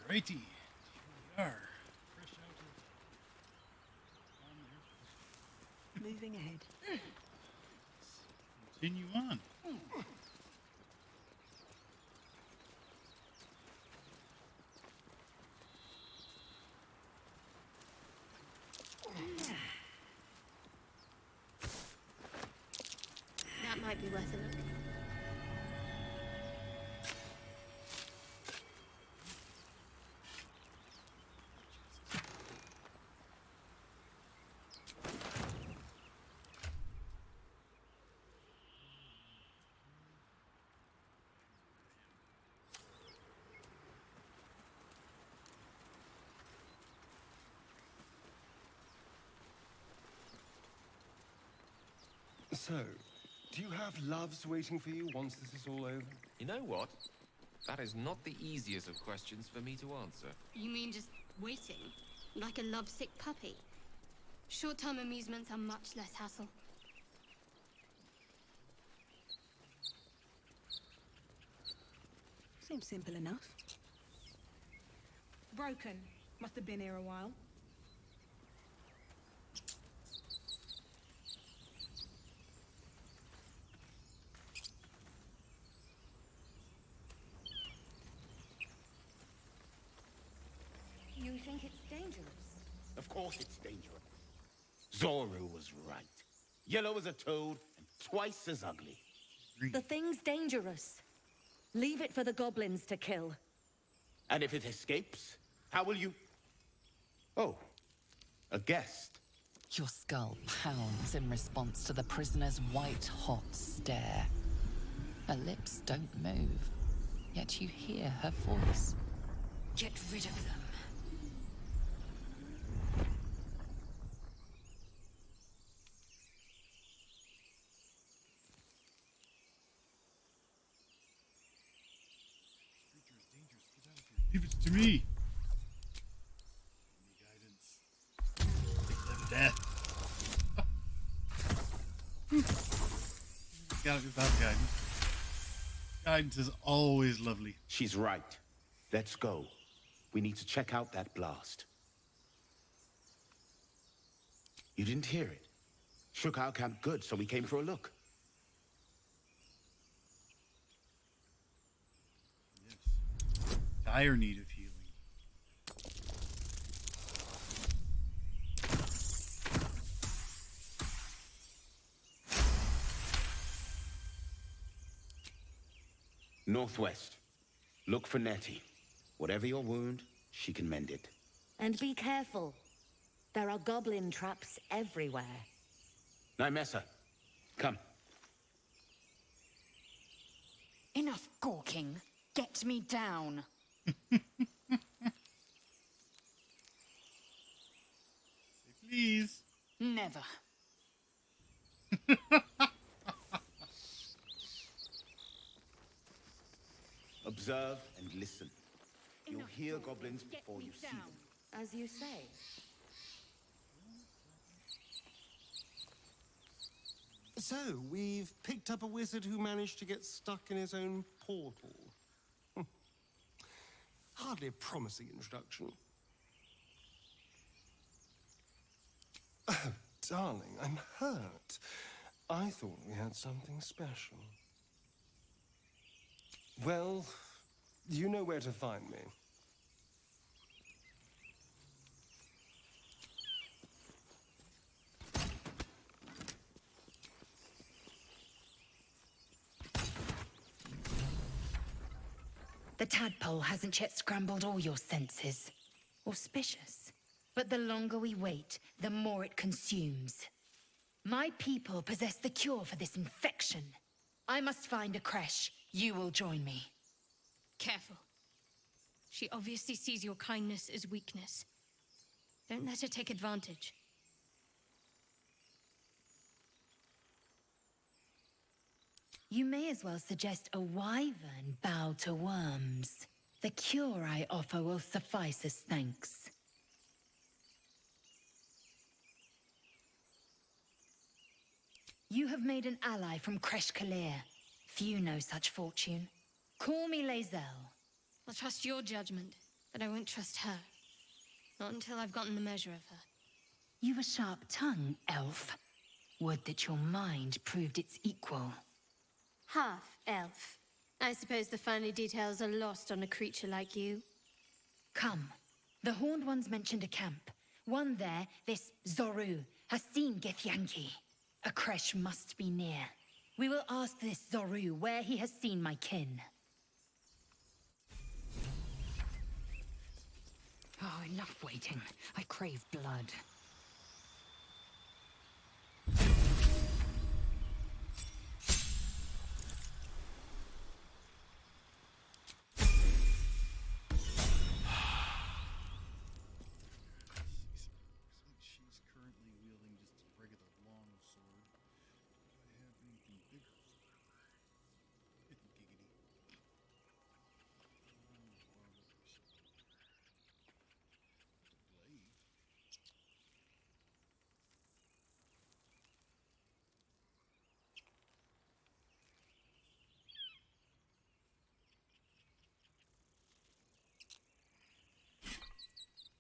Righty. Here we are. Fresh out of Moving ahead. Continue on. That might be worth a look. So, do you have loves waiting for you once this is all over? You know what? That is not the easiest of questions for me to answer. You mean just waiting? Like a lovesick puppy? Short-term amusements are much less hassle. Seems simple enough. Broken. Must have been here a while. You think it's dangerous? Of course it's dangerous. Zoru was right. Yellow as a toad and twice as ugly. The thing's dangerous. Leave it for the goblins to kill. And if it escapes, how will you... Oh, a guest. Your skull pounds in response to the prisoner's white-hot stare. Her lips don't move, yet you hear her voice. Get rid of them. Creature is dangerous. Get out of here. Leave it to me. Give me guidance. Take them death. Gotta be without guidance. Guidance is always lovely. She's right. Let's go. We need to check out that blast. You didn't hear it? Shook our camp good, so we came for a look. Yes. Dire need of healing. Northwest. Look for Nettie. Whatever your wound, she can mend it. And be careful. There are goblin traps everywhere. Nymessa, come. Enough gawking. Get me down. Please. Never. Observe and listen. You'll Enough hear talking. goblins Get before me you see down. them. As you say. So, we've picked up a wizard who managed to get stuck in his own portal. Hardly a promising introduction. Oh, darling, I'm hurt. I thought we had something special. Well, you know where to find me. The tadpole hasn't yet scrambled all your senses. Auspicious. But the longer we wait, the more it consumes. My people possess the cure for this infection. I must find a creche. You will join me. Careful. She obviously sees your kindness as weakness. Don't let her take advantage. You may as well suggest a wyvern bow to worms. The cure I offer will suffice as thanks. You have made an ally from Kresh Kalir. Few know such fortune. Call me Lae'zel. I'll trust your judgment, but I won't trust her. Not until I've gotten the measure of her. You've a sharp tongue, elf. Would that your mind proved its equal. Half elf. I suppose the finer details are lost on a creature like you. Come. The Horned Ones mentioned a camp. One there, this Zoru, has seen Githyanki. A creche must be near. We will ask this Zoru where he has seen my kin. Oh, enough waiting. I crave blood. She's currently wielding just a regular long sword. Do I have anything bigger for her? Giggity. Blade.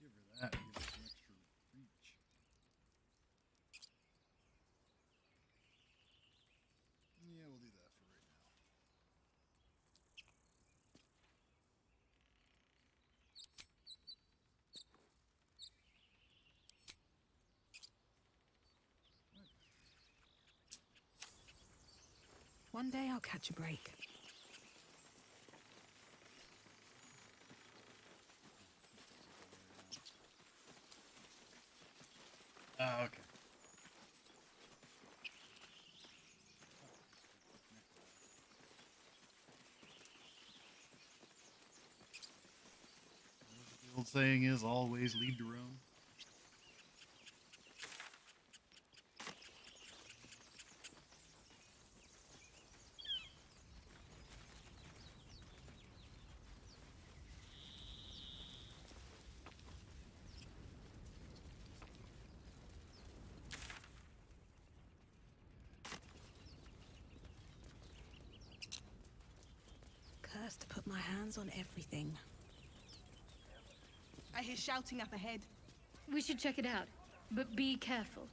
Give her that. Give her some extra reach. Yeah, we'll do that for right now. One day I'll catch a break. Ah, okay. The old saying is always lead your own. Cursed to put my hands on everything. I hear shouting up ahead. We should check it out, but be careful.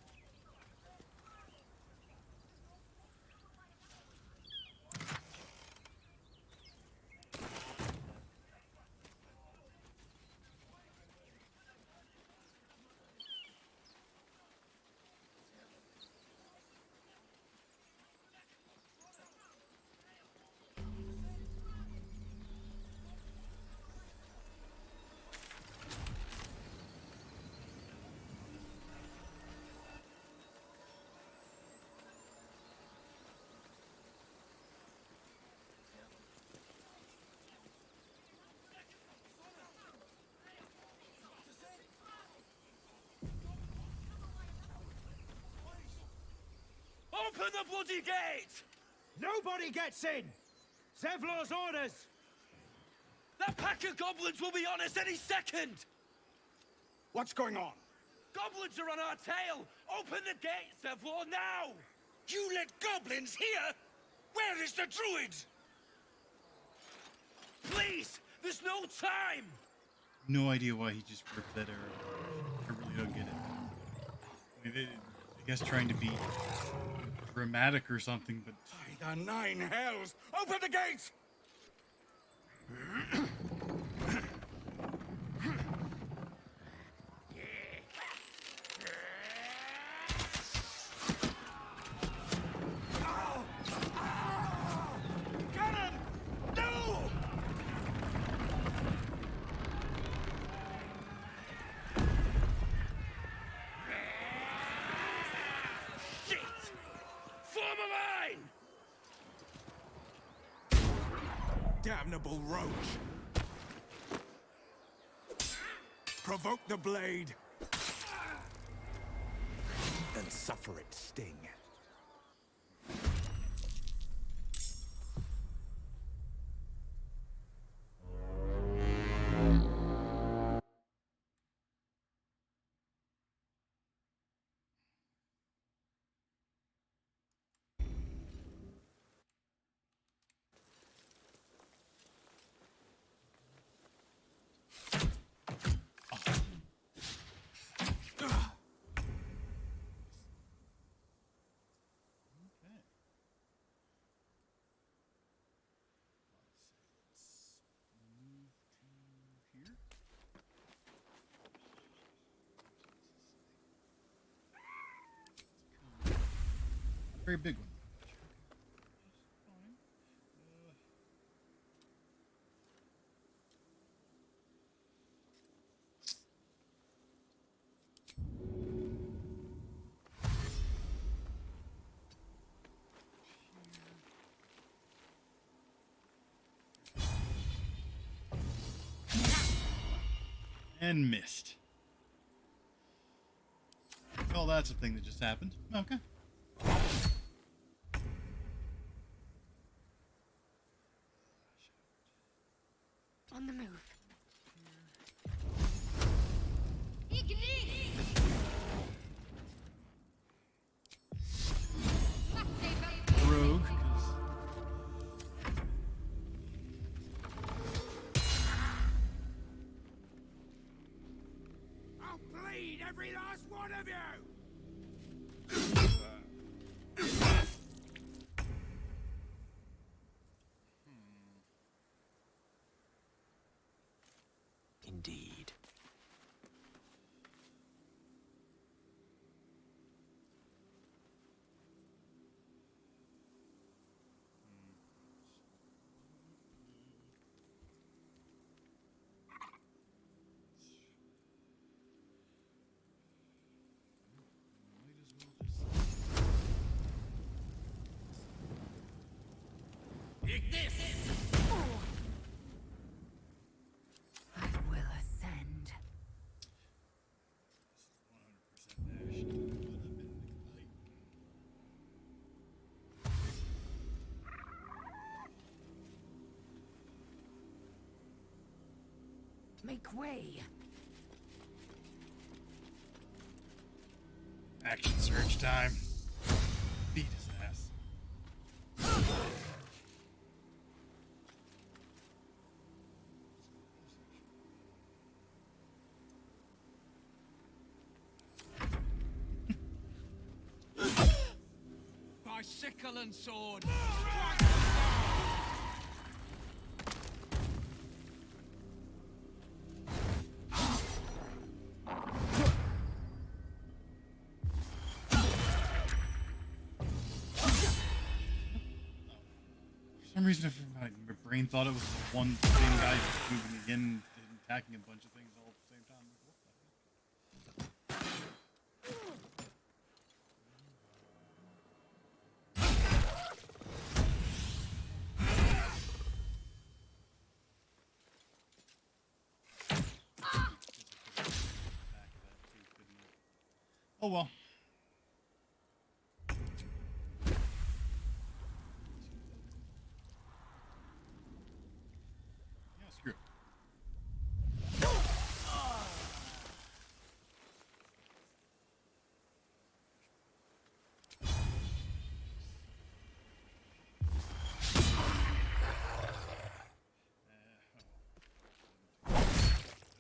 Open the bloody gate! Nobody gets in! Zevlor's orders! That pack of goblins will be on us any second! What's going on? Goblins are on our tail! Open the gate, Zevlor, now! You let goblins here? Where is the druid? Please! There's no time! No idea why he just ripped that arrow. I really don't get it. I mean, I guess trying to be dramatic or something, but By the nine hells! Open the gate! Get him! No! Shit! Form a line! Damnable roach! Provoke the blade! And suffer its sting. Very big one. And missed. Oh, that's a thing that just happened. Okay. On the move. Rogue, I'll bleed every last one of you! Indeed. I will ascend. 100% dashed. Make way. Action surge time. Beat his ass. By sickle and sword! For some reason, my brain thought it was the one same guy just moving again and attacking a bunch of things all at the same time. What the heck? Oh well. Yeah, screw it.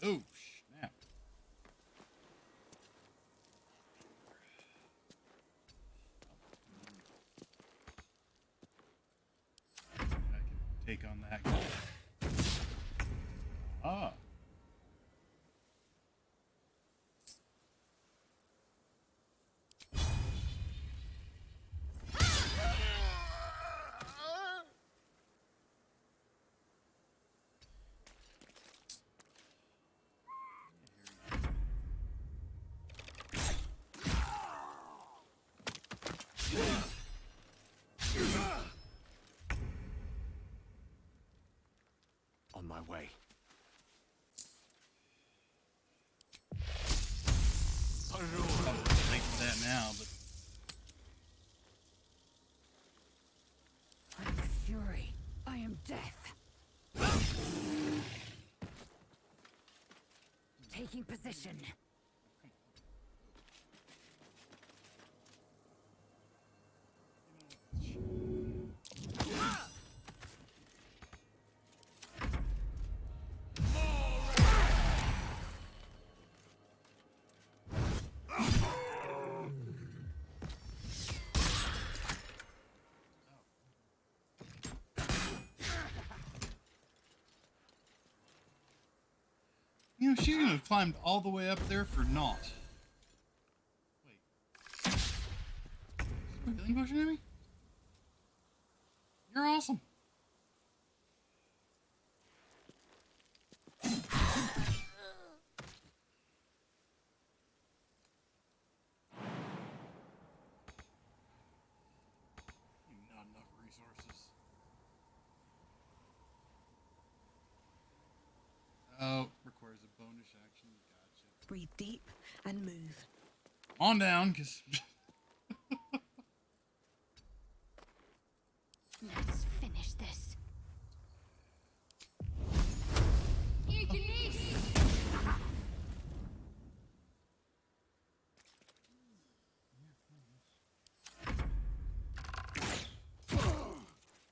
Oh, snap. I can take on that guy. Ah. On my way. Probably late to that now, but I'm fury. I am death. Taking position. you know, she would have climbed all the way up there for naught. Wait. Healing potion at me? You're awesome. Not enough resources. Oh, requires a bonus action. Gotcha. Breathe deep and move. On down, because... Let's finish this.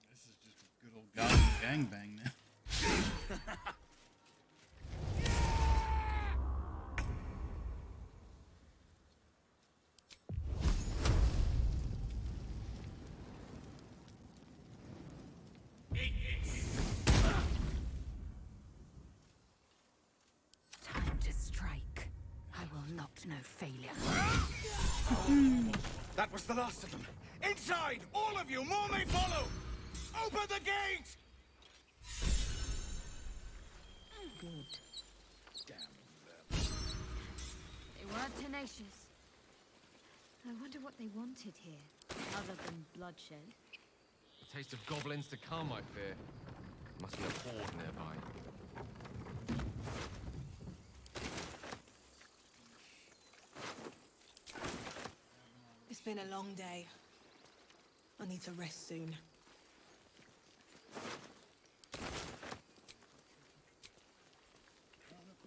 This is just a good old goblin gangbang now. Time to strike. I will not know failure. That was the last of them. Inside! All of you! More may follow! Open the gate! Good. Damn them. They weren't tenacious. I wonder what they wanted here, other than bloodshed. A taste of goblins to come, I fear. Must be a horde nearby. It's been a long day. I need to rest soon.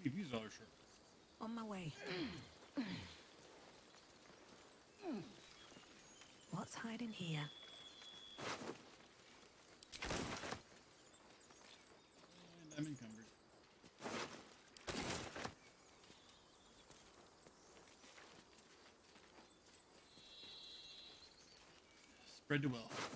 We've used all our short. On my way. What's hiding here? And I'm encumbered. Spread the wealth.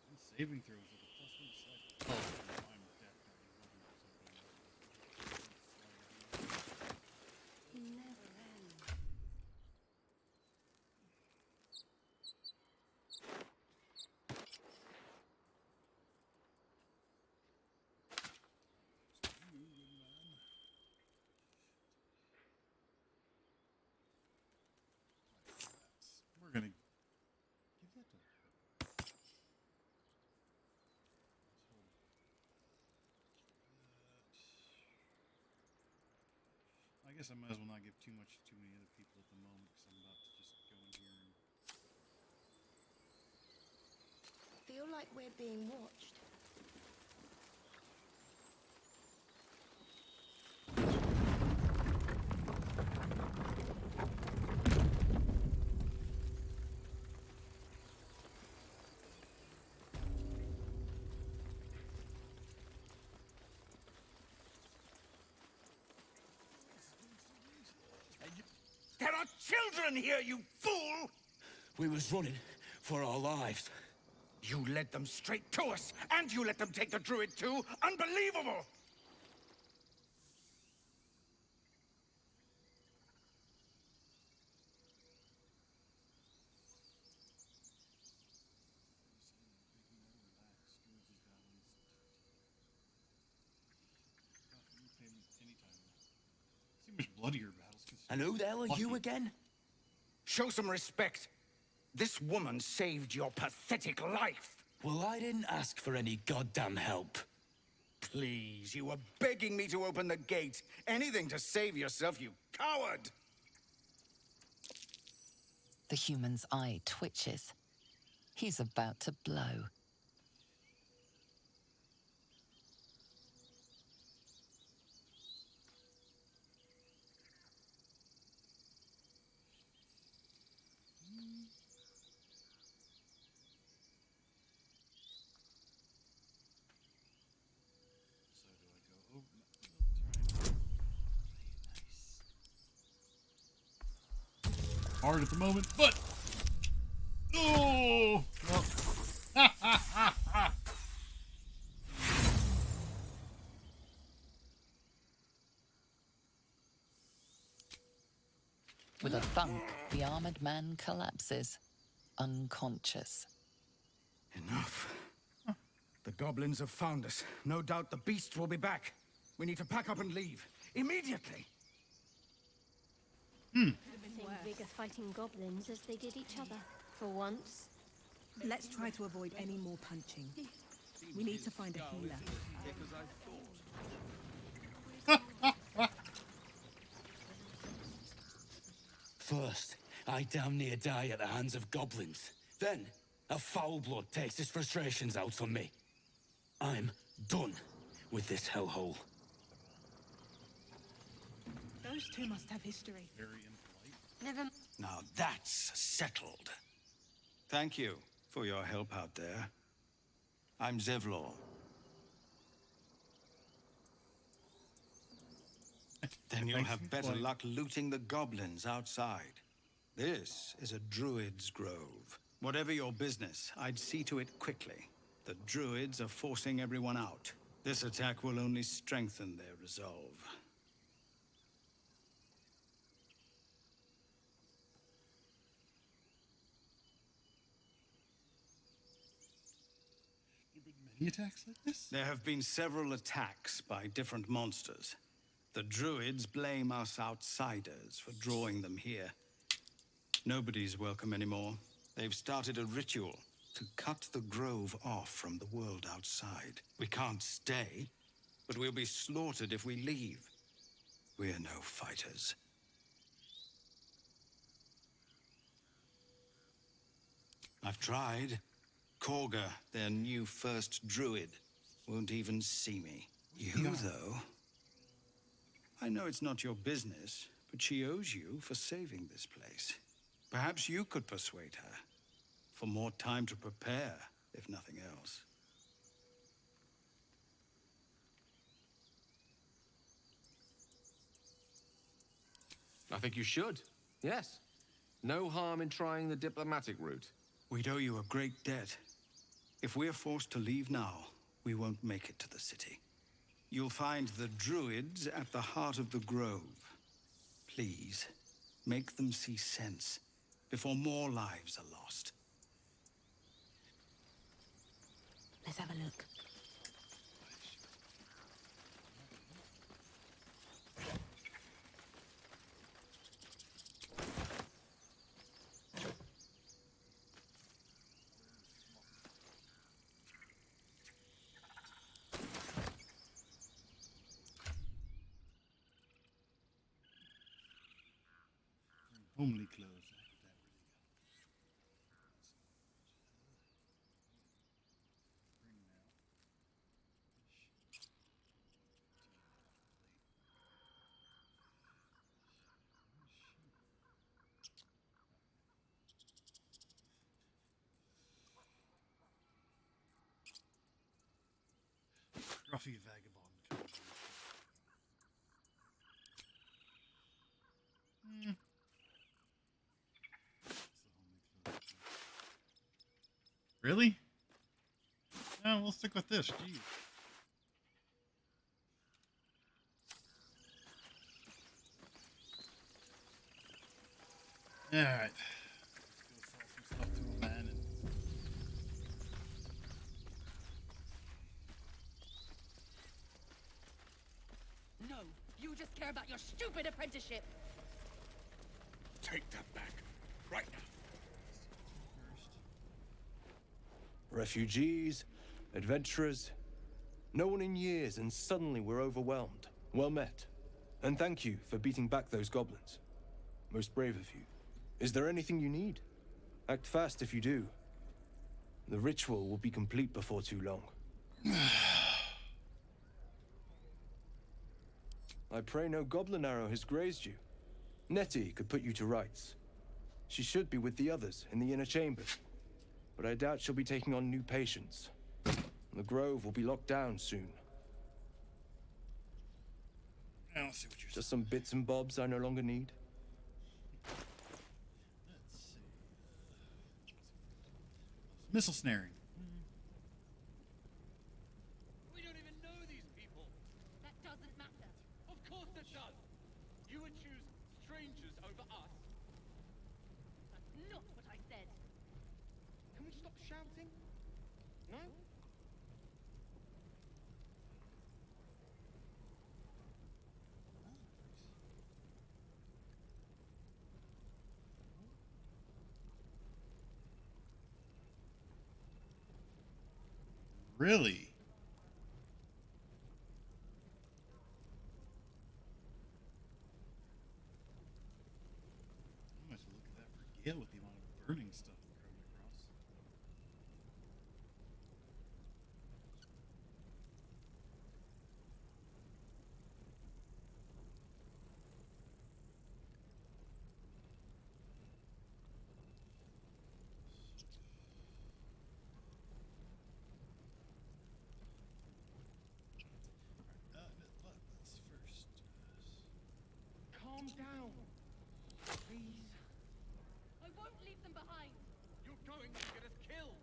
And saving throws with a +1 side. Oh, I'm definitely 100%. Never ends. We're gonna give that to her. I guess I might as well not give too much to too many other people at the moment because I'm about to just go in here and Feel like we're being watched. There are children here, you fool! We was running for our lives. You led them straight to us, and you let them take the druid too? Unbelievable! see much bloodier battles. And who the hell are you again? Show some respect. This woman saved your pathetic life. Well, I didn't ask for any goddamn help. Please, you were begging me to open the gate. Anything to save yourself, you coward! The human's eye twitches. He's about to blow. So do I go over? No, nice. Hard at the moment, but oh well. With a thunk, the armored man collapses, unconscious. Enough. The goblins have found us. No doubt the beasts will be back. We need to pack up and leave. Immediately! Same vigor fighting goblins as they did each other. For once. Let's try to avoid any more punching. We need to find a healer. First, I damn near die at the hands of goblins. Then, a foul blood takes his frustrations out on me. I'm done with this hellhole. Those two must have history. Very impolite. Never. Now that's settled. Thank you for your help out there. I'm Zevlor. Then you'll have better luck looting the goblins outside. This is a druid's grove. Whatever your business, I'd see to it quickly. The druids are forcing everyone out. This attack will only strengthen their resolve. There been many attacks like this? There have been several attacks by different monsters. The druids blame us outsiders for drawing them here. Nobody's welcome anymore. They've started a ritual to cut the grove off from the world outside. We can't stay, but we'll be slaughtered if we leave. We're no fighters. I've tried. Korga, their new first druid, won't even see me. You, though... I know it's not your business, but she owes you for saving this place. Perhaps you could persuade her. For more time to prepare, if nothing else. I think you should. Yes. No harm in trying the diplomatic route. We'd owe you a great debt. If we're forced to leave now, we won't make it to the city. You'll find the druids at the heart of the grove. Please, make them see sense before more lives are lost. Let's have a look. Homely clothes. Scruffy vagabond. Really? No, we'll stick with this. Jeez. All right. Let's go sell some stuff to a man and. No, you just care about your stupid apprenticeship. Take that back, right now. Refugees, adventurers, no one in years, and suddenly we're overwhelmed. Well met. And thank you for beating back those goblins. Most brave of you. Is there anything you need? Act fast if you do. The ritual will be complete before too long. I pray no goblin arrow has grazed you. Nettie could put you to rights. She should be with the others in the inner chambers. But I doubt she'll be taking on new patients. The grove will be locked down soon. I don't see what you're saying. Just some bits and bobs I no longer need. Let's see. Missile snaring. We don't even know these people. That doesn't matter. Of course it does. You would choose strangers over us. stop shouting? No? Really? I'm gonna have to look at that for Gale with the amount of burning stuff we're coming across. Let's first. Calm down. Please. I won't leave them behind. You're going to get us killed.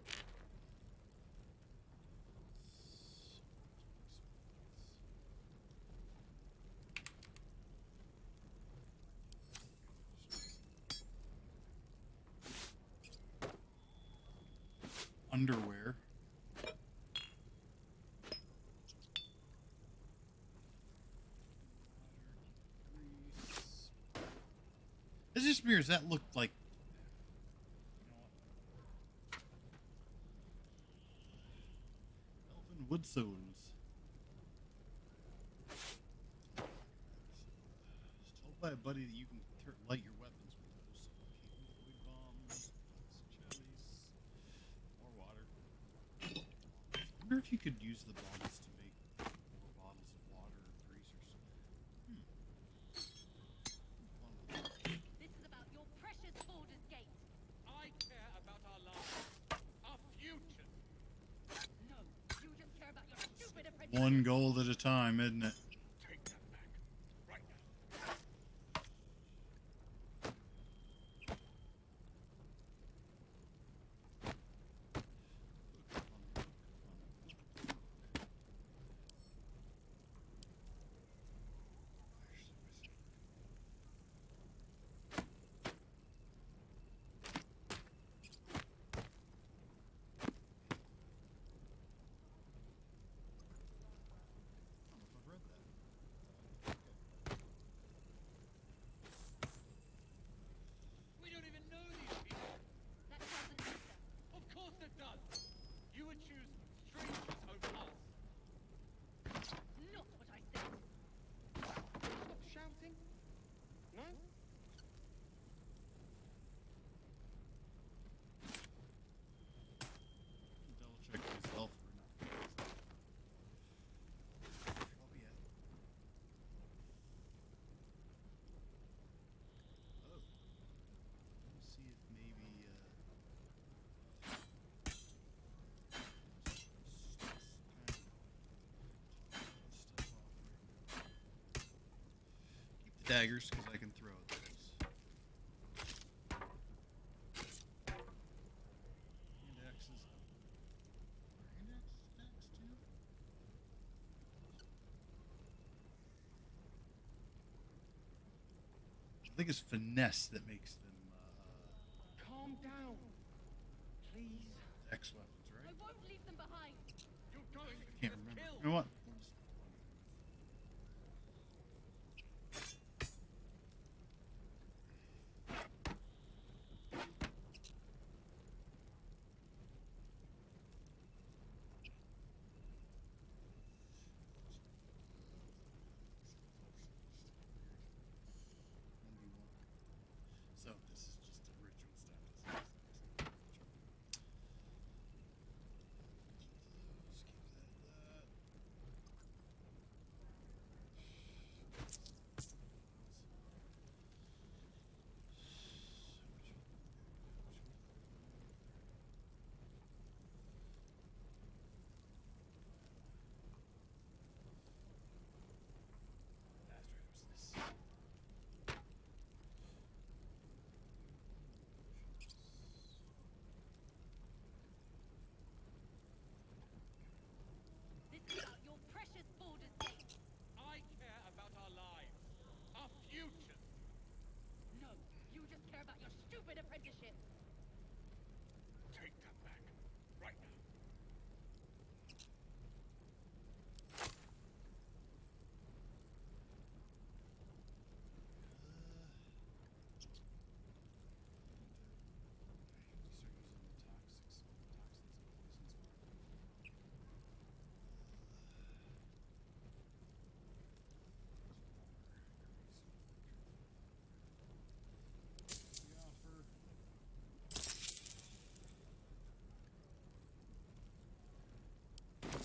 Underwear. This just mirrors that looked like. You know what? Elven Woodstones. Just told by a buddy that you can light your weapons with those. Void bombs, chilies, more water. I wonder if you could use the bombs to make more bottles of water or grease or something. This is about your precious Baldur's Gate. I care about our lives. Our future. No, you just care about your stupid apprentice. One gold at a time, isn't it? Take that back. Right now. We don't even know these people. That doesn't matter. Of course it does. You would choose strangers over us. Not what I said. Stop shouting. No? Double check myself for not. I'll be at. Oh. Let me see if maybe keep the daggers because I can throw those. And axes. And axe too. I think it's finesse that makes them Calm down. Please. X weapons, I right? won't leave them behind. You're going to Can't get us remember. killed. You know what? So this is just a ritual stuff. Let's keep that.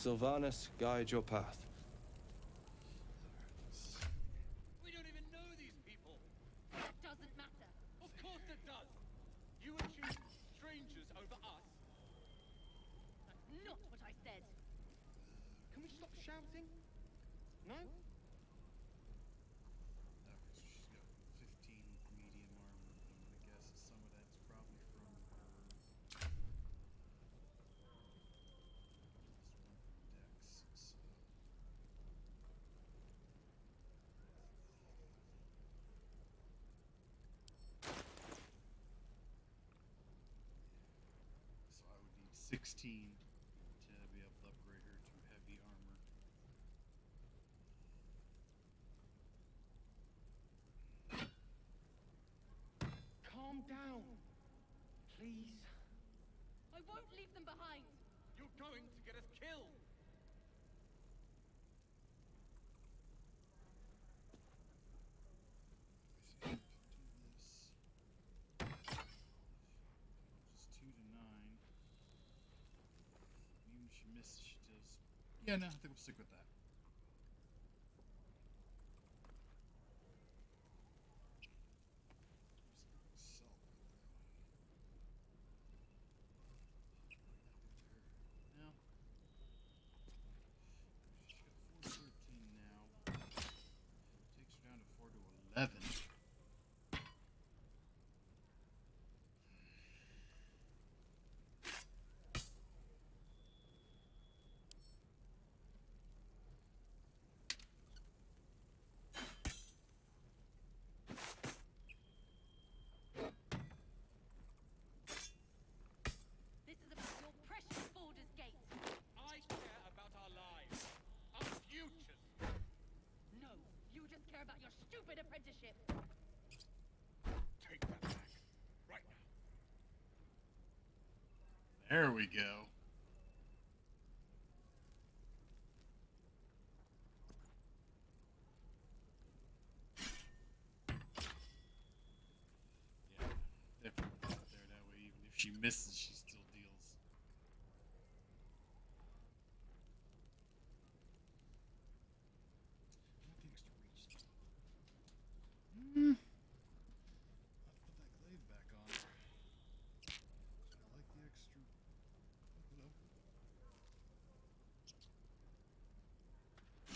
Sylvanas, guide your path. We don't even know these people. That doesn't matter. Of course it does. You would choose strangers over us. That's not what I said. Can we stop shouting? No? Okay, so she's got 15 medium armor. I'm gonna guess some of that's probably from her. This one from Dex. So. So I would need 16 to be able to upgrade her to heavy armor. Calm down. Please. I won't leave them behind. You're going to get us killed. Let me see, do this. Just 2 to 9. Even if she misses, she does. Yeah, no, I think we'll stick with that. Salt. Now, she's got 4 to 13 now. Takes her down to 4 to 11. This is about your precious Baldur's Gate. I care about our lives. Our futures. No, you just care about your stupid apprenticeship. Take that back. Right now. There we go. Yeah, definitely put it there. That way, even if she misses, she still deals. Nothing extra reach. I'll put that glaive back on. I like the extra. Hello.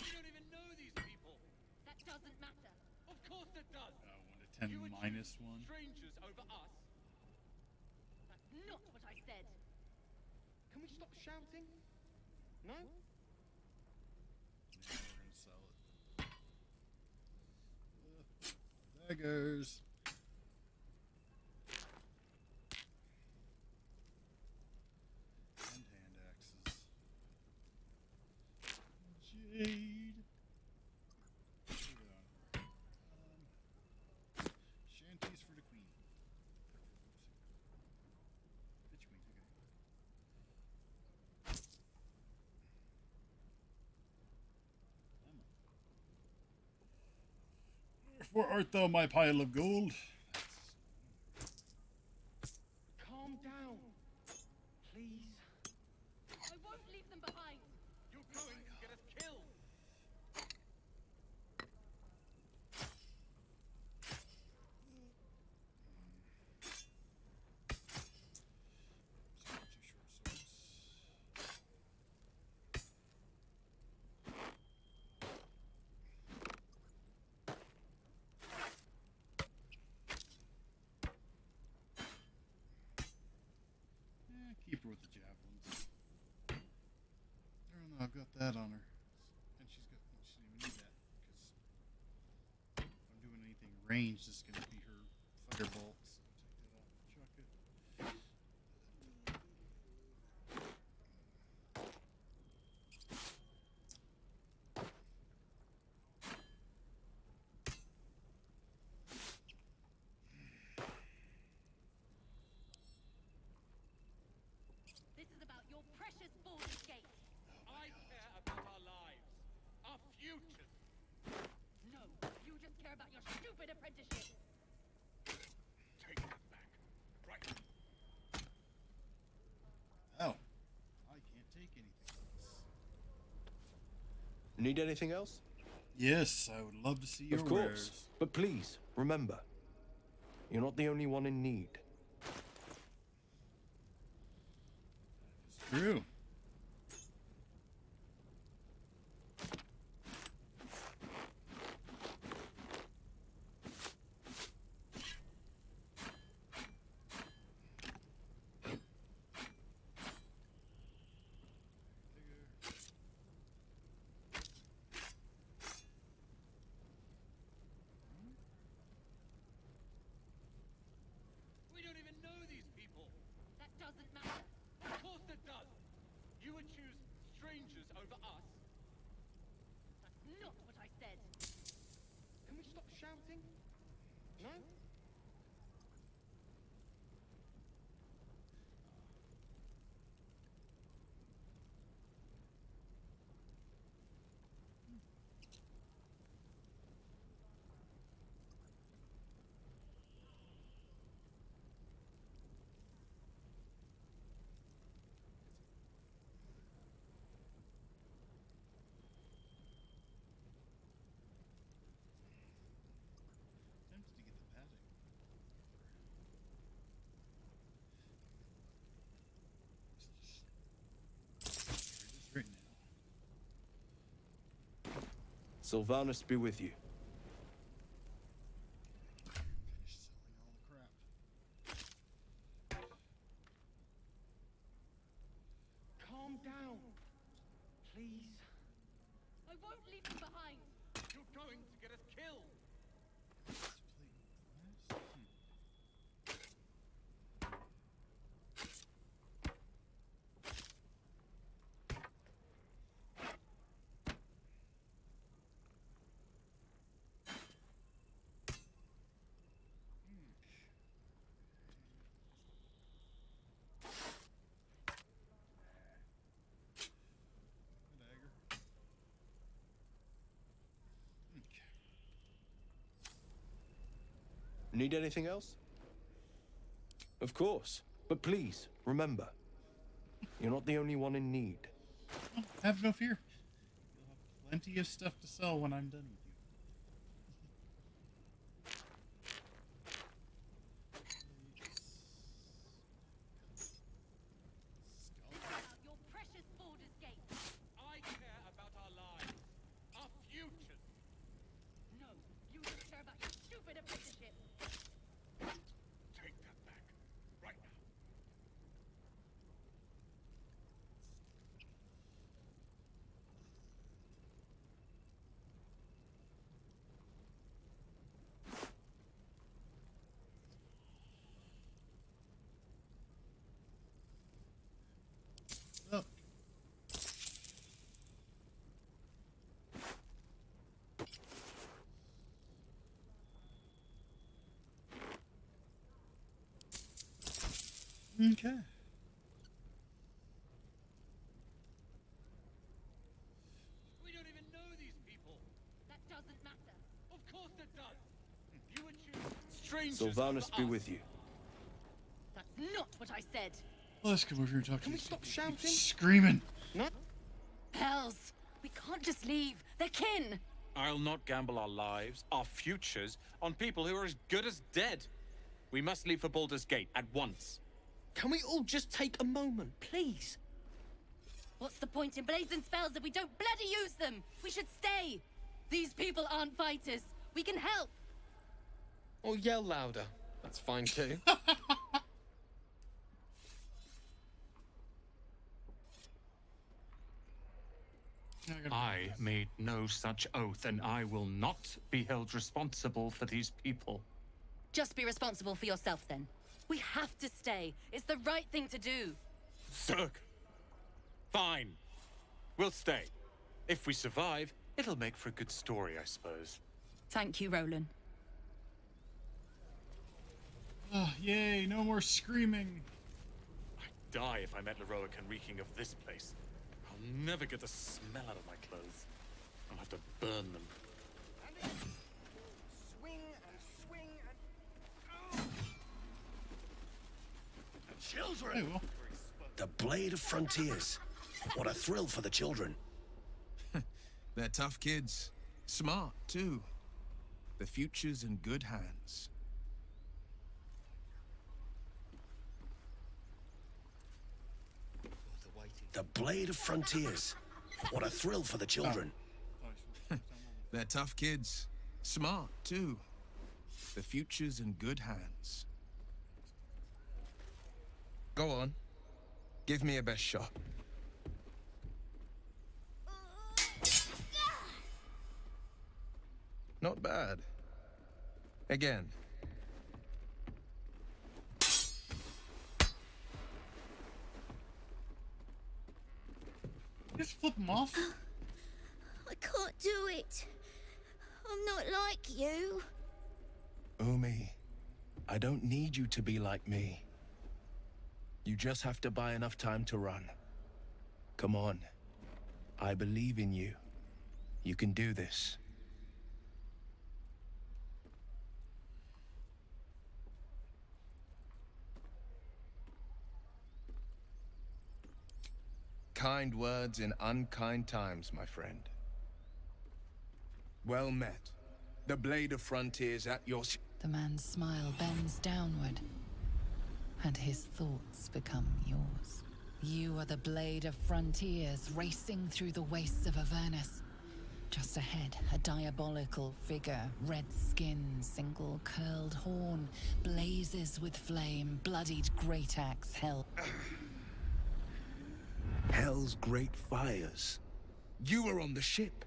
We don't even know these people. That doesn't matter. Of course it does. 1 to 10 You would minus choose 1. strangers over us. That's not what I said. Can we stop shouting? No? Yeah, we're gonna sell it. Daggers. And hand axes. Jade. Put it on her. Shanties for the queen. Bitch queen, okay. Wherefore art thou, my pile of gold? Calm down. Please. I won't leave them behind. You're going to get us killed. So, 2 short swords. Keep her with the javelins. I don't know, I've got that on her. And she doesn't even need that. Because if I'm doing anything ranged, it's going to be her firebolt. So take that off and chuck it. This is about your precious Baldur's Gate. I care about our lives. Our futures. No, you just care about your stupid apprenticeship. Take that back. Right now. Oh. I can't take anything else. Need anything else? Yes, I would love to see your Of course. wares. But please, remember, you're not the only one in need. It's true. We don't even know these people. That doesn't matter. Of course it does. You would choose strangers over us. That's not what I said. Can we stop shouting? No? Tempted to get the padding. Here it is right now. Sylvanus be with you. Finish selling all the crap. Calm down. Please. I won't leave you behind. You're going to get us killed. Dagger. Okay. Need anything else? Of course. But please, remember, you're not the only one in need. Oh, have no fear. You'll have plenty of stuff to sell when I'm done with you. About your precious Baldur's Gate. I care about our lives. Our futures. No, you don't care about your stupid apprenticeship. Take that back. Right now. Oh. Okay. We don't even know these people. That doesn't matter. Of course it does. You would choose strangers Sylvanus over be us. with you. That's not what I said. Let's come over here and talk to Can we these stop people. Keep shouting? Screaming. No? Hells, we can't just leave. They're kin. I'll not gamble our lives, our futures, on people who are as good as dead. We must leave for Baldur's Gate at once. Can we all just take a moment, please? What's the point in blazing spells if we don't bloody use them? We should stay. These people aren't fighters. We can help. Or yell louder. That's fine too. I made no such oath, and I will not be held responsible for these people. Just be responsible for yourself then. We have to stay. It's the right thing to do. Zerg! Fine. We'll stay. If we survive, it'll make for a good story, I suppose. Thank you, Roland. Oh, yay, no more screaming. I'd die if I met Leroic and reeking of this place. I'll never get the smell out of my clothes. I'll have to burn them. Swing and swing and... Children! Hey, well. The Blade of Frontiers. What a thrill for the children. They're tough kids. Smart, too. The future's in good hands. The Blade of Frontiers. What a thrill for the children. They're tough kids. Smart, too. The future's in good hands. Go on. Give me a best shot. Not bad. Again. Just flip him off. I can't do it. I'm not like you. Umi, I don't need you to be like me. You just have to buy enough time to run. Come on. I believe in you. You can do this. Kind words in unkind times, my friend. Well met. The Blade of Frontiers at your... The man's smile bends downward, and his thoughts become yours. You are the Blade of Frontiers, racing through the wastes of Avernus. Just ahead, a diabolical figure, red skin, single curled horn, blazes with flame, bloodied great axe held. Hell's great fires. You were on the ship.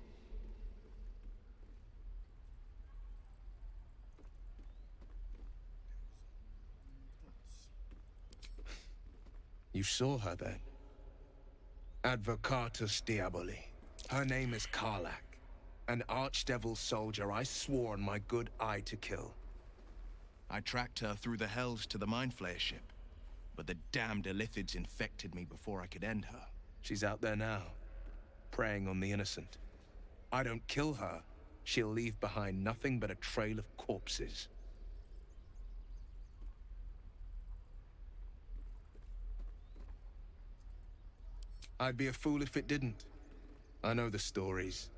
You saw her then? Advocatus Diaboli. Her name is Karlak, an archdevil soldier I swore on my good eye to kill. I tracked her through the hells to the Mind Flayer ship, but the damned Illithids infected me before I could end her. She's out there now, preying on the innocent. I don't kill her, she'll leave behind nothing but a trail of corpses. I'd be a fool if it didn't. I know the stories.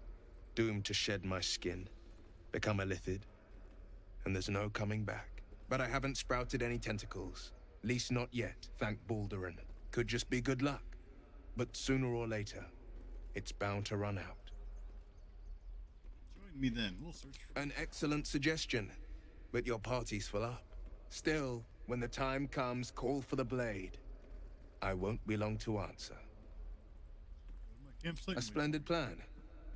Doomed to shed my skin, become a Lithid, and there's no coming back. But I haven't sprouted any tentacles. Least not yet, thank Baldur. Could just be good luck. But sooner or later, it's bound to run out. Join me then. We'll search for... An excellent suggestion, but your party's full up. Still, when the time comes, call for the blade. I won't be long to answer. A splendid plan.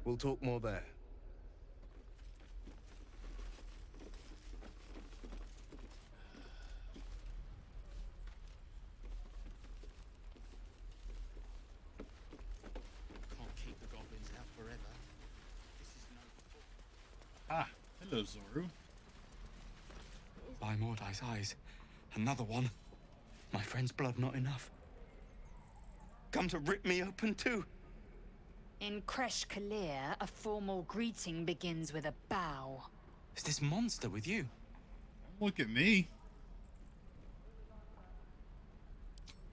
We'll talk more there. Can't keep the goblins out forever. This is no... Ah, hello, Zoru. By Mordai's eyes, another one. My friend's blood not enough. Come to rip me open too. In Kresh Kalir, a formal greeting begins with a bow. Is this monster with you? Don't look at me.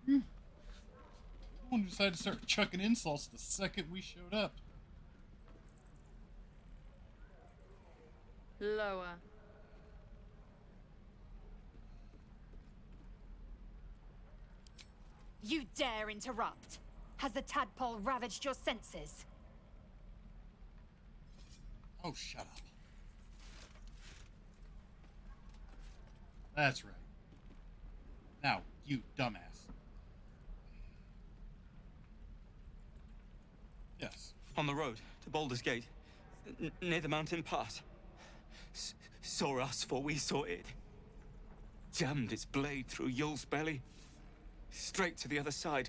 The one decided to start chucking insults the second we showed up. Lower. You dare interrupt? Has the tadpole ravaged your senses? Oh, shut up. That's right. Now, you dumbass. Yes. On the road to Baldur's Gate, near the mountain pass. Saw us, for we saw it. Jammed its blade through Yul's belly. Straight to the other side.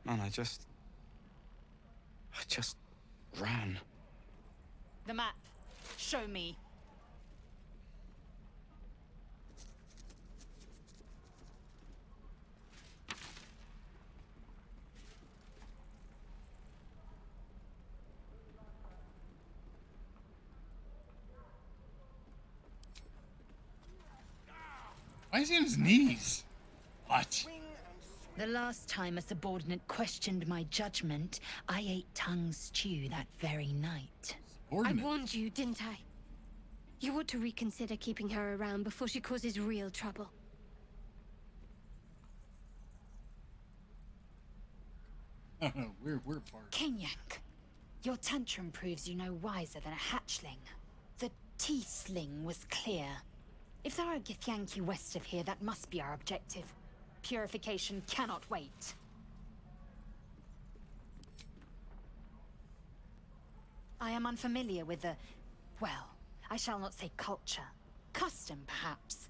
Man, I just ran. The map. Show me. Why is he on his knees? What? The last time a subordinate questioned my judgment, I ate tongue stew that very night. I warned you, didn't I? You ought to reconsider keeping her around before she causes real trouble. Oh no, we're part. Kenyak, your tantrum proves you no wiser than a hatchling. The tiefling was clear. If there are Githyanki west of here, that must be our objective. Purification cannot wait. I am unfamiliar with the... well, I shall not say culture. Custom, perhaps.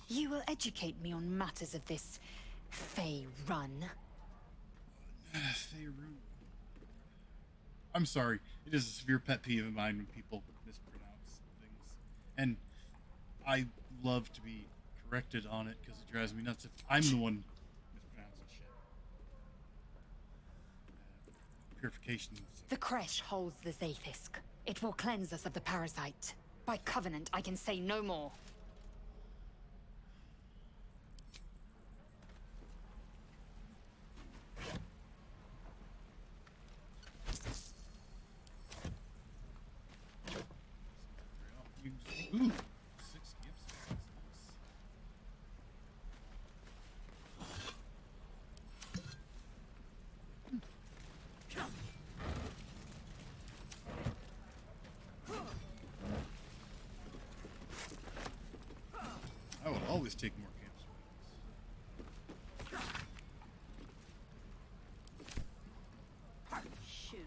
You will educate me on matters of this... Fey run. Fey run. I'm sorry. It is a severe pet peeve of mine when people mispronounce things. And I love to be corrected on it because it drives me nuts if I'm the one mispronouncing shit. Purification. The creche holds the Zaithisk. It will cleanse us of the parasite. By covenant, I can say no more. Ooh, 6 gifts. That's nice. I will always take more camps. Shoes.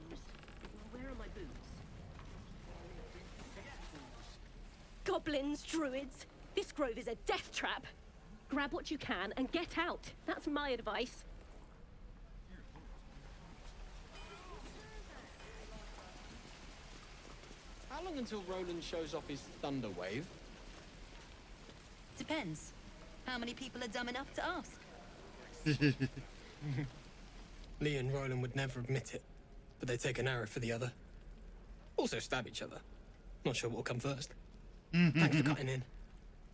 Well, where are my boots? Goblins, druids. This grove is a death trap. Grab what you can and get out. That's my advice. How long until Roland shows off his thunder wave? Depends. How many people are dumb enough to ask? Lee and Roland would never admit it, but they take an arrow for the other. Also stab each other. Not sure what will come first. Thanks for cutting in.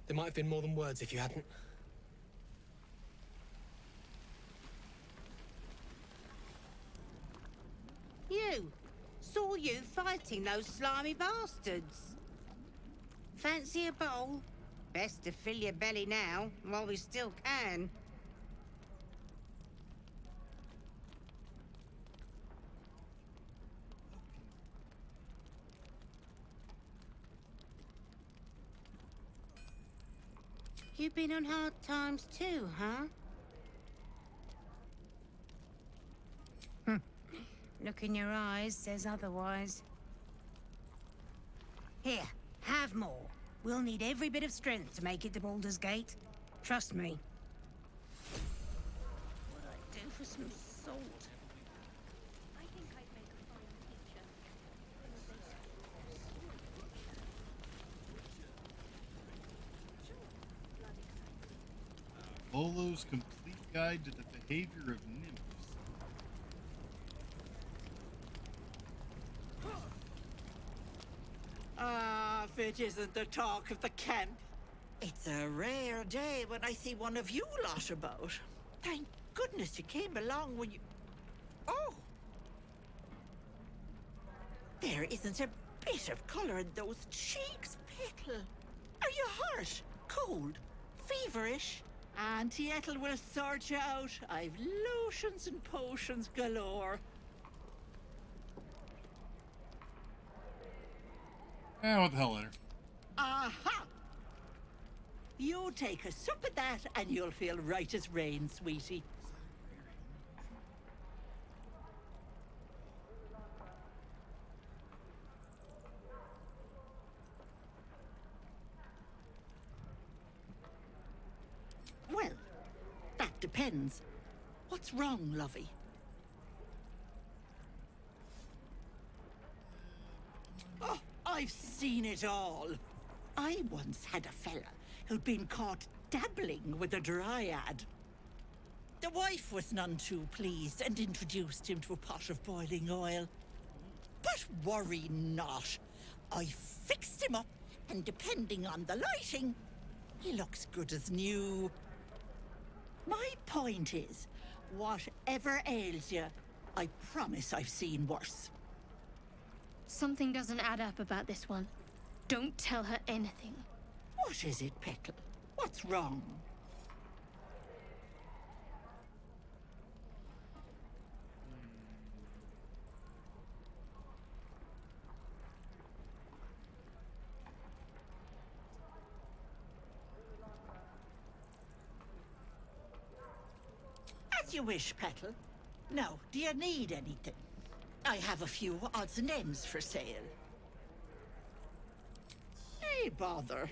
There might have been more than words if you hadn't. You! Saw you fighting those slimy bastards. Fancy a bowl? Best to fill your belly now, while we still can. You've been on hard times too, huh? Look in your eyes says otherwise. Here, have more. We'll need every bit of strength to make it to Baldur's Gate. Trust me. What'd I do for some salt? I think I'd make a fine teacher. Volo's Complete Guide to the Behavior of Nymphs. Ah, if it isn't the talk of the camp. It's a rare day when I see one of you lot about. Thank goodness you came along when you... Oh! There isn't a bit of colour in those cheeks, Petal. Are you hurt? Cold? Feverish? Auntie Ethel will sort you out. I've lotions and potions galore. What the hell, later. Aha! You take a sup at that and you'll feel right as rain, sweetie. Well, that depends. What's wrong, lovey? Oh, I've seen it all. I once had a fella who'd been caught dabbling with a dryad. The wife was none too pleased and introduced him to a pot of boiling oil. But worry not. I fixed him up, and depending on the lighting, he looks good as new. My point is, Whatever ails you, I promise I've seen worse. Something doesn't add up about this one. Don't tell her anything. What is it, Petal? What's wrong? As you wish, Petal. Now, do you need anything? I have a few odds and ends for sale. Hey, bother.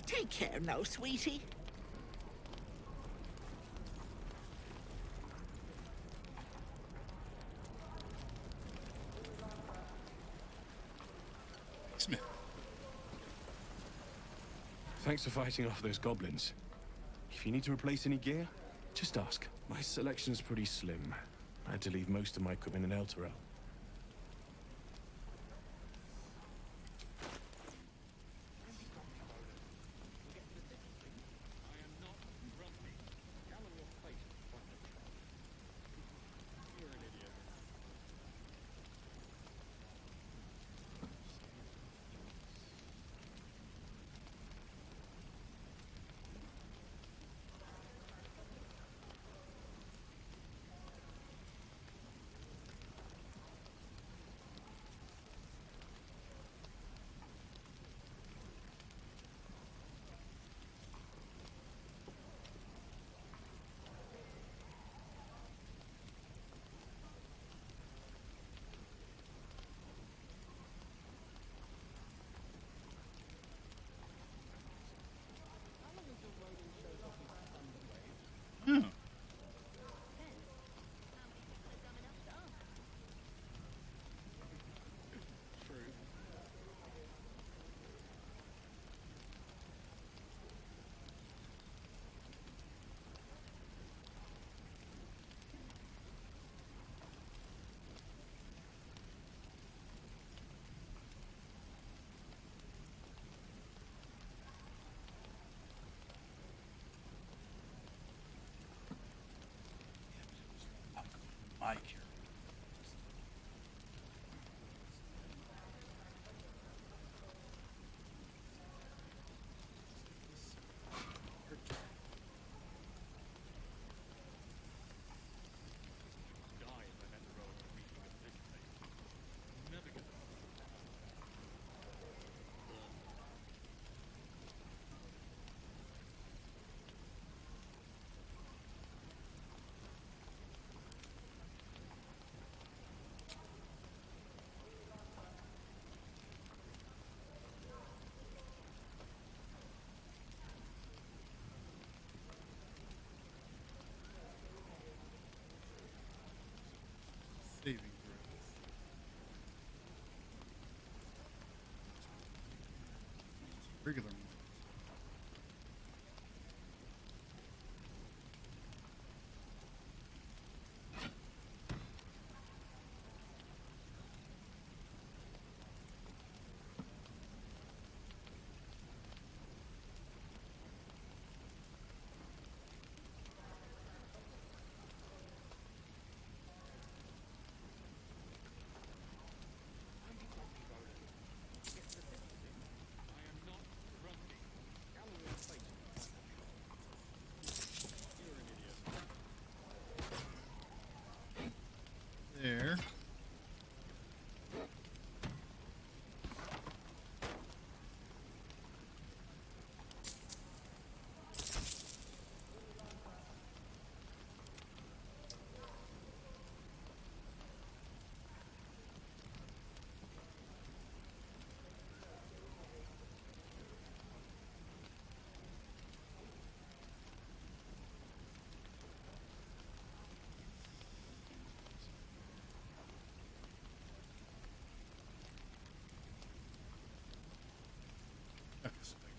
Take care now, sweetie. Smith. Thanks for fighting off those goblins. If you need to replace any gear, just ask. My selection's pretty slim. I had to leave most of my equipment in Elturel.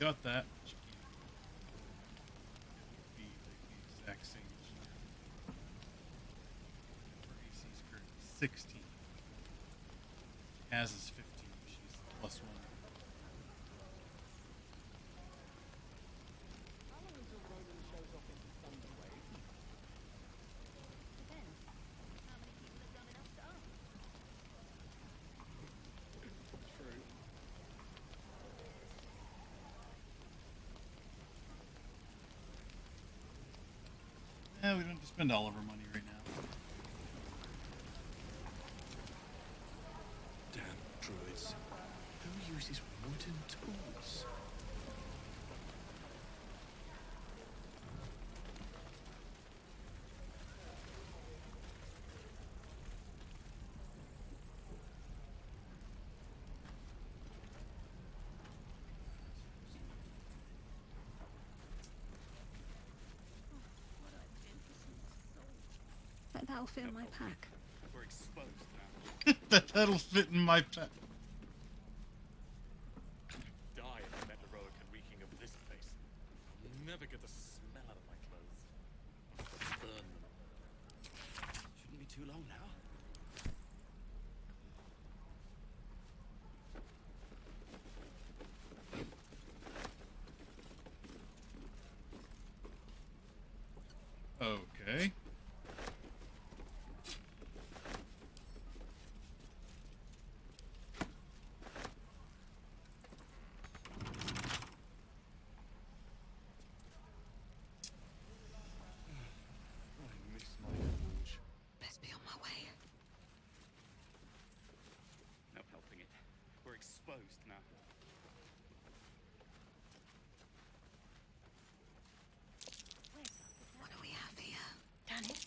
got that. But you can't be the exact same as you. Her AC is currently 16. Kaz is 15. She's plus 1. Yeah, we don't have to spend all of our money right now. Damn druids. Who uses wooden tools? Bet that'll fit in my pack. We're exposed now. That'll fit in my pack. Die if I met the heroic and reeking of this place. Never get the smell out of my clothes. Burn them. Shouldn't be too long now. Okay. I miss my forge. Best be on my way. No helping it. We're exposed now. What do we have here? Dennis?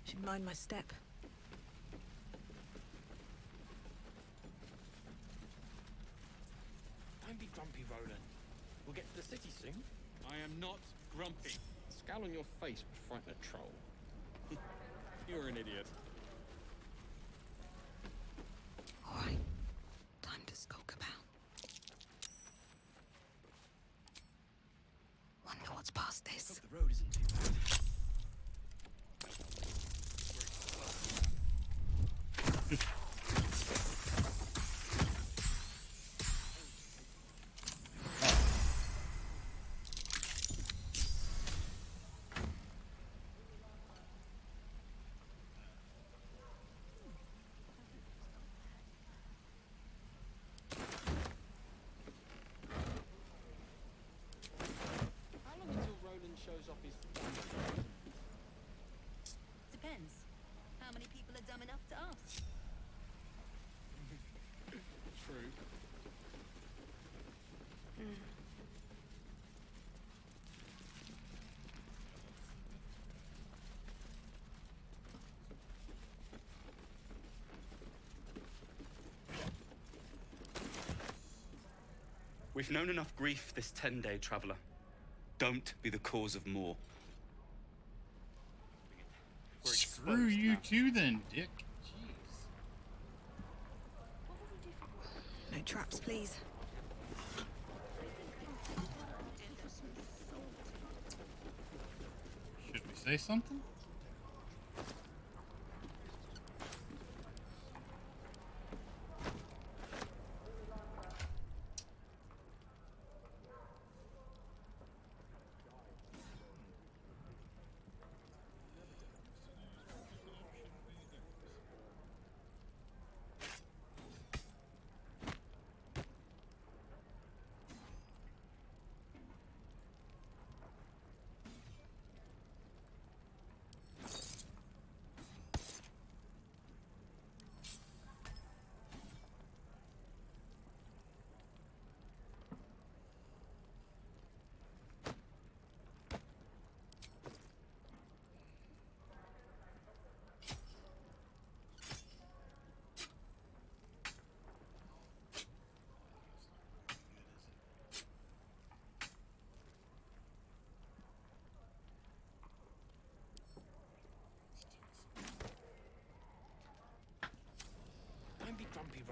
Should mind my step. Don't be grumpy, Roland. We'll get to the city soon. I am not grumpy. The scowl on your face would frighten a troll. You're an idiot. All right. Time to skulk about. Wonder what's past this. The road isn't too bad. How long until Roland shows off his Depends. How many people are dumb enough to ask? True. We've known enough grief this 10-day traveler. Don't be the cause of more. We're Screw exposed you now. too then, Dick. Jeez. No traps, please. Should we say something?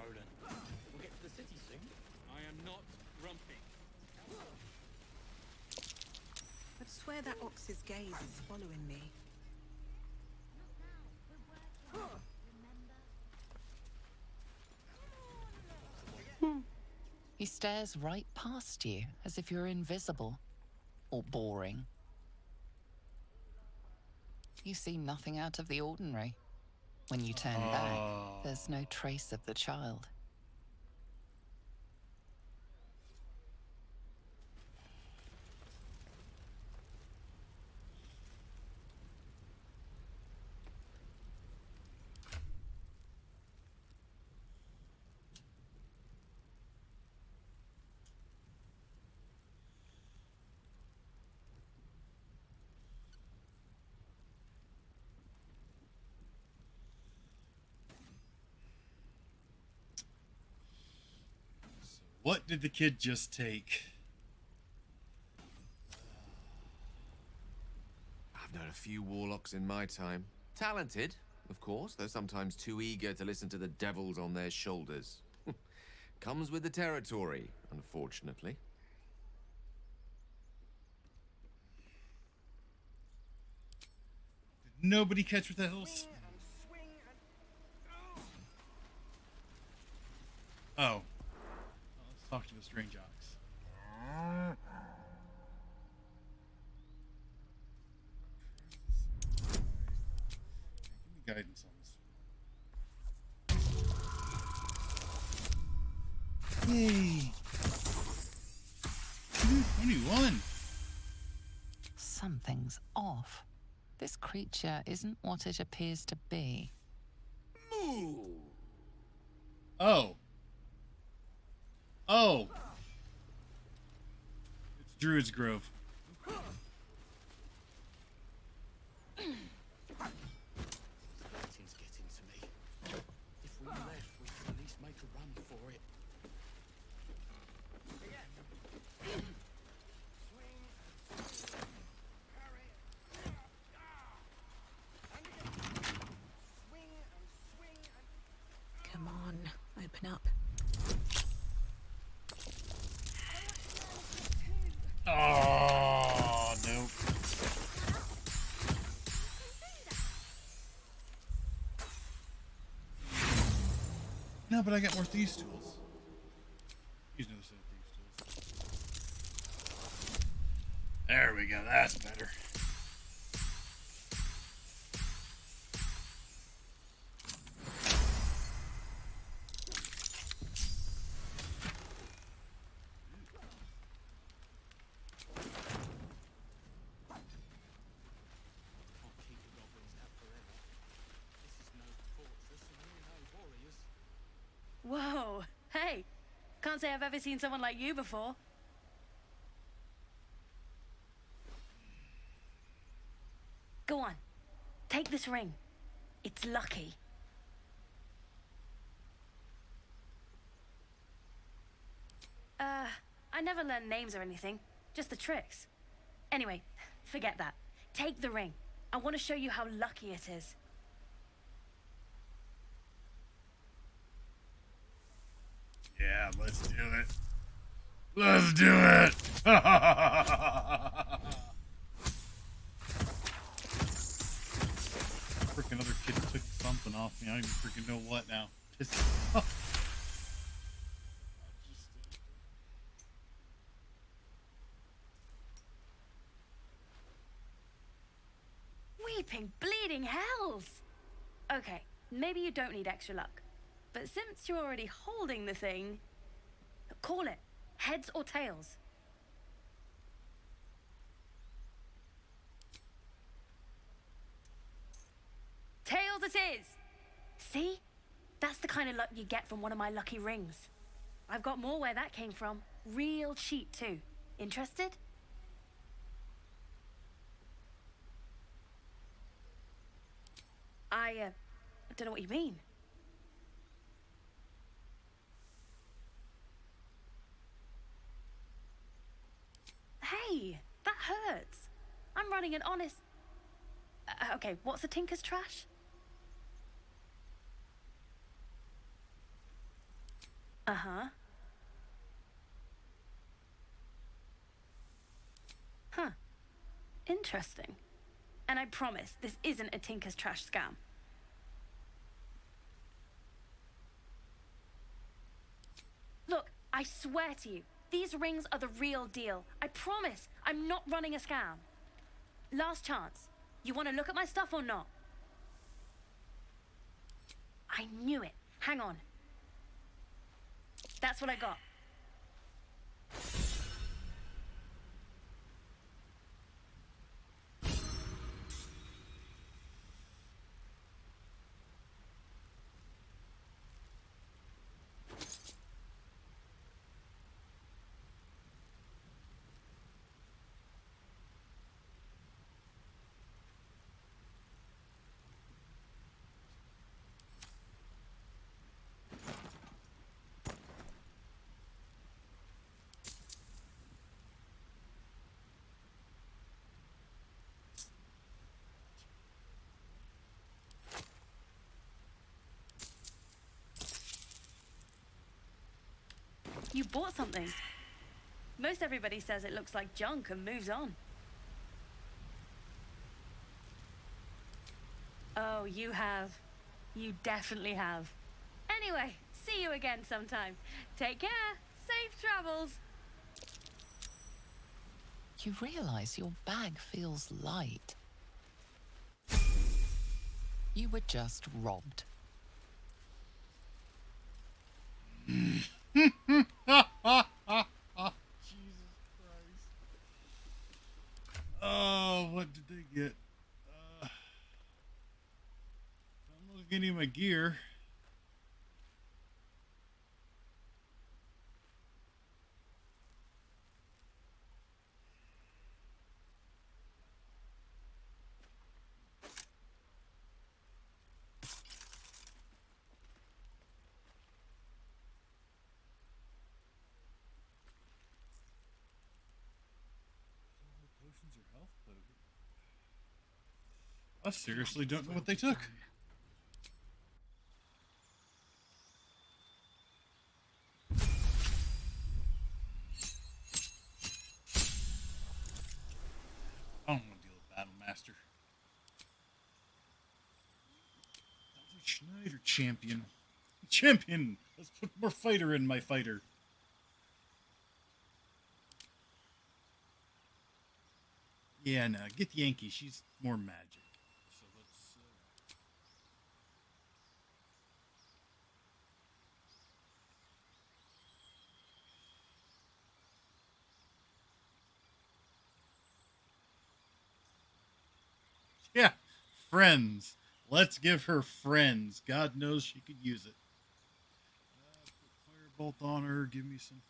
Roland. We'll get to the city soon. I am not grumpy. I swear that ox's gaze is following me. He stares right past you, as if you're invisible. Or boring. You see nothing out of the ordinary. When you turn back, there's no trace of the child. What did the kid just take? I've known a few warlocks in my time. Talented, of course, though sometimes too eager to listen to the devils on their shoulders. Comes with the territory, unfortunately. Did nobody catch what the hell? Oh. Let's talk to the strange ox. Give me guidance on this. Yay! 21. Something's off. This creature isn't what it appears to be. Oh. Oh. It's Druid's Grove. Fighting's getting to me. If we left, we could at least make a run for it. Come on, open up. Oh, nope. No, but I got more thieves' tools. Use another set of thieves' tools. There we go. That's better. Whoa, hey, can't say I've ever seen someone like you before. Go on, take this ring. It's lucky. I never learned names or anything, just the tricks. Anyway, forget that. Take the ring. I want to show you how lucky it is. Yeah, let's do it. Let's do it! Freaking other kid took something off me. I don't even freaking know what now. Pissed me off. Weeping, bleeding hells! Okay, maybe you don't need extra luck. But since you're already holding the thing, call it. Heads or tails? Tails it is! See? That's the kind of luck you get from one of my lucky rings. I've got more where that came from. Real cheap, too. Interested? I don't know what you mean. Hey, that hurts. I'm running an honest... okay, what's a tinker's trash? Uh-huh. Huh. Interesting. And I promise, this isn't a Tinker's Trash scam. Look, I swear to you, these rings are the real deal. I promise, I'm not running a scam. Last chance. You want to look at my stuff or not? I knew it. Hang on. That's what I got. You bought something. Most everybody says it looks like junk and moves on. Oh, you have. You definitely have. Anyway, see you again sometime. Take care. Safe travels. You realize your bag feels light. You were just robbed. Jesus Christ. Oh, what did they get? I'm looking at any of my gear. Potions or health potion? I seriously don't know what they took. I don't want to deal with Battle Master. Schneider champion. Champion! Let's put more fighter in my fighter. Yeah, no, get Yankee. She's more magic. So let's. Yeah, friends. Let's give her friends. God knows she could use it. Put Firebolt on her. Give me something.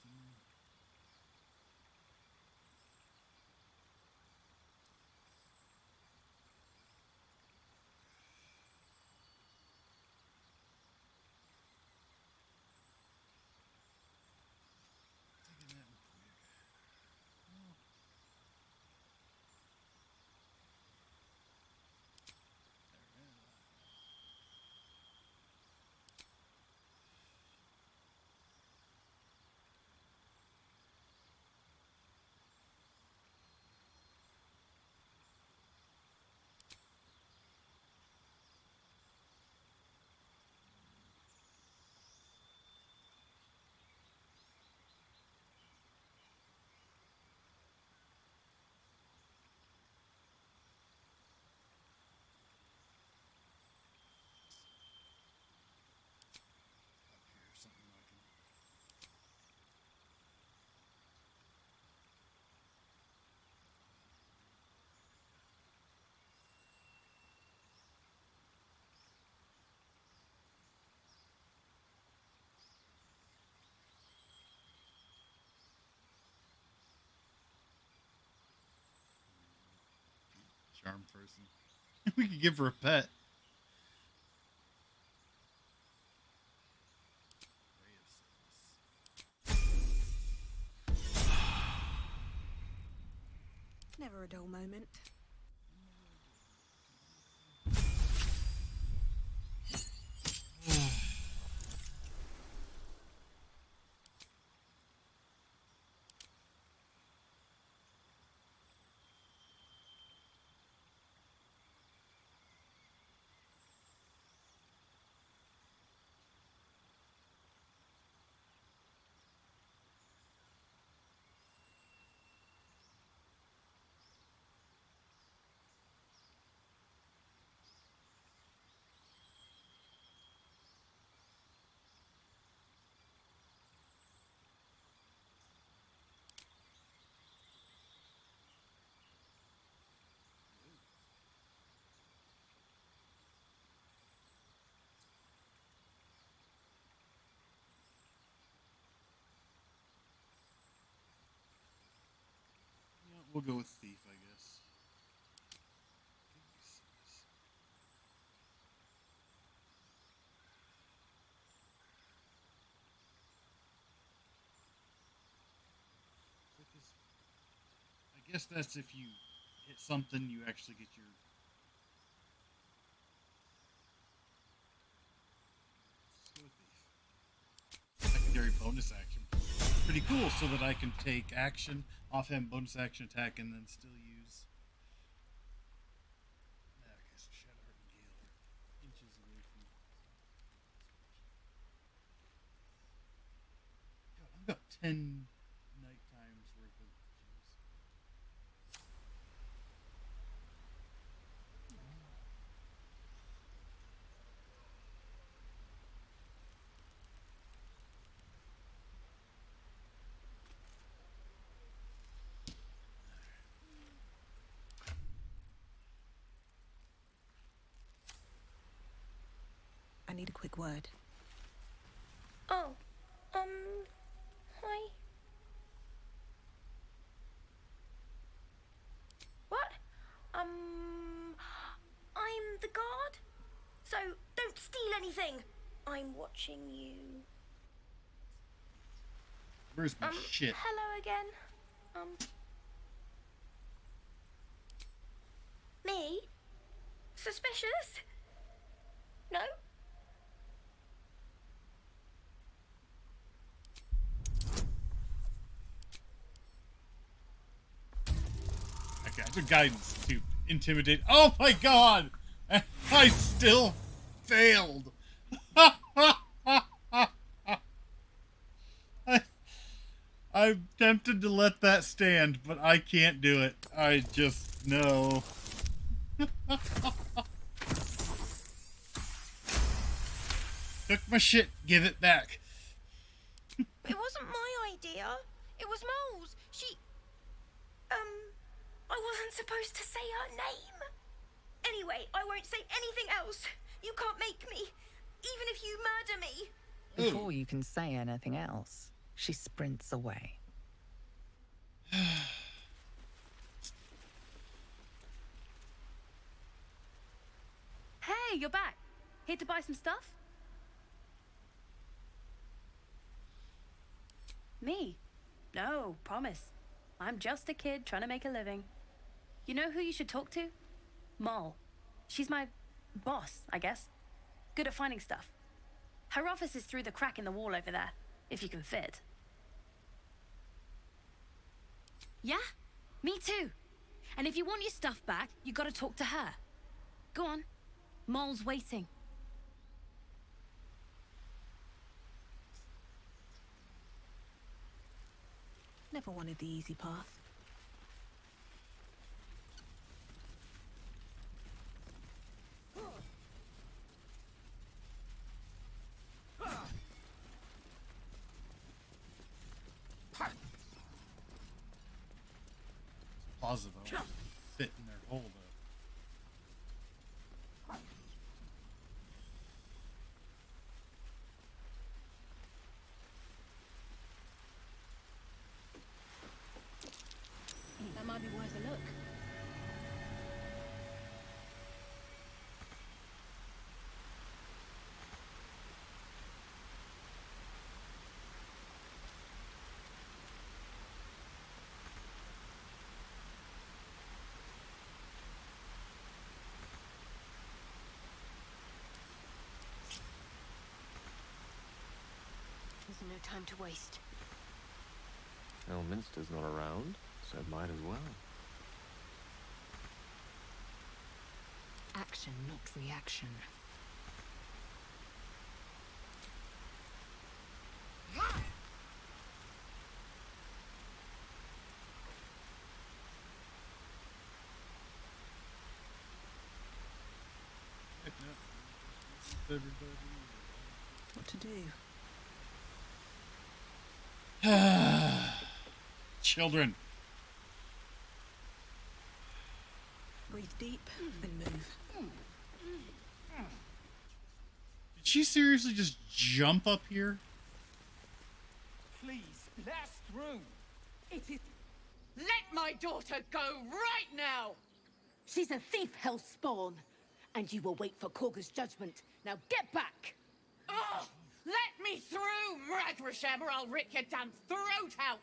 Charm person. We could give her a pet. Never a dull moment. We'll go with thief, I guess. I guess that's if you hit something, you actually get your. Let's go with thief. Secondary bonus action. Pretty cool, so that I can take action, offhand bonus action attack, and then still use. Okay, so Shadowheart and Gale are inches away from. God, I've got 10 night times worth of gems. I need a quick word. Oh, hi. What? I'm the guard. So don't steal anything. I'm watching you. Where's my shit? Hello again. Me? Suspicious? No? Okay, I took guidance to intimidate. Oh my god! I still failed. I'm tempted to let that stand, but I can't do it. I just know. Took my shit, give it back. It wasn't my idea. It was Mole's. I wasn't supposed to say her name. Anyway, I won't say anything else. You can't make me. Even if you murder me. Before you can say anything else, she sprints away. Hey, you're back. Here to buy some stuff? Me? No, promise. I'm just a kid trying to make a living. You know who you should talk to? Moll. She's my boss, I guess. Good at finding stuff. Her office is through the crack in the wall over there, if you can fit. Yeah? Me too. And if you want your stuff back, you gotta talk to her. Go on. Moll's waiting. Never wanted the easy path. Positive. Fit in their hole though. That might be worth a look. There's no time to waste. Elminster's not around, so might as well. Action, not reaction. What to do? Children. Breathe deep, then move. Did she seriously just jump up here? Please, blast through. It is. Let my daughter go right now! She's a thief, hellspawn. And you will wait for Korga's judgment. Now get back! Oh, let me through, Mragrasham, or I'll rip your damn throat out!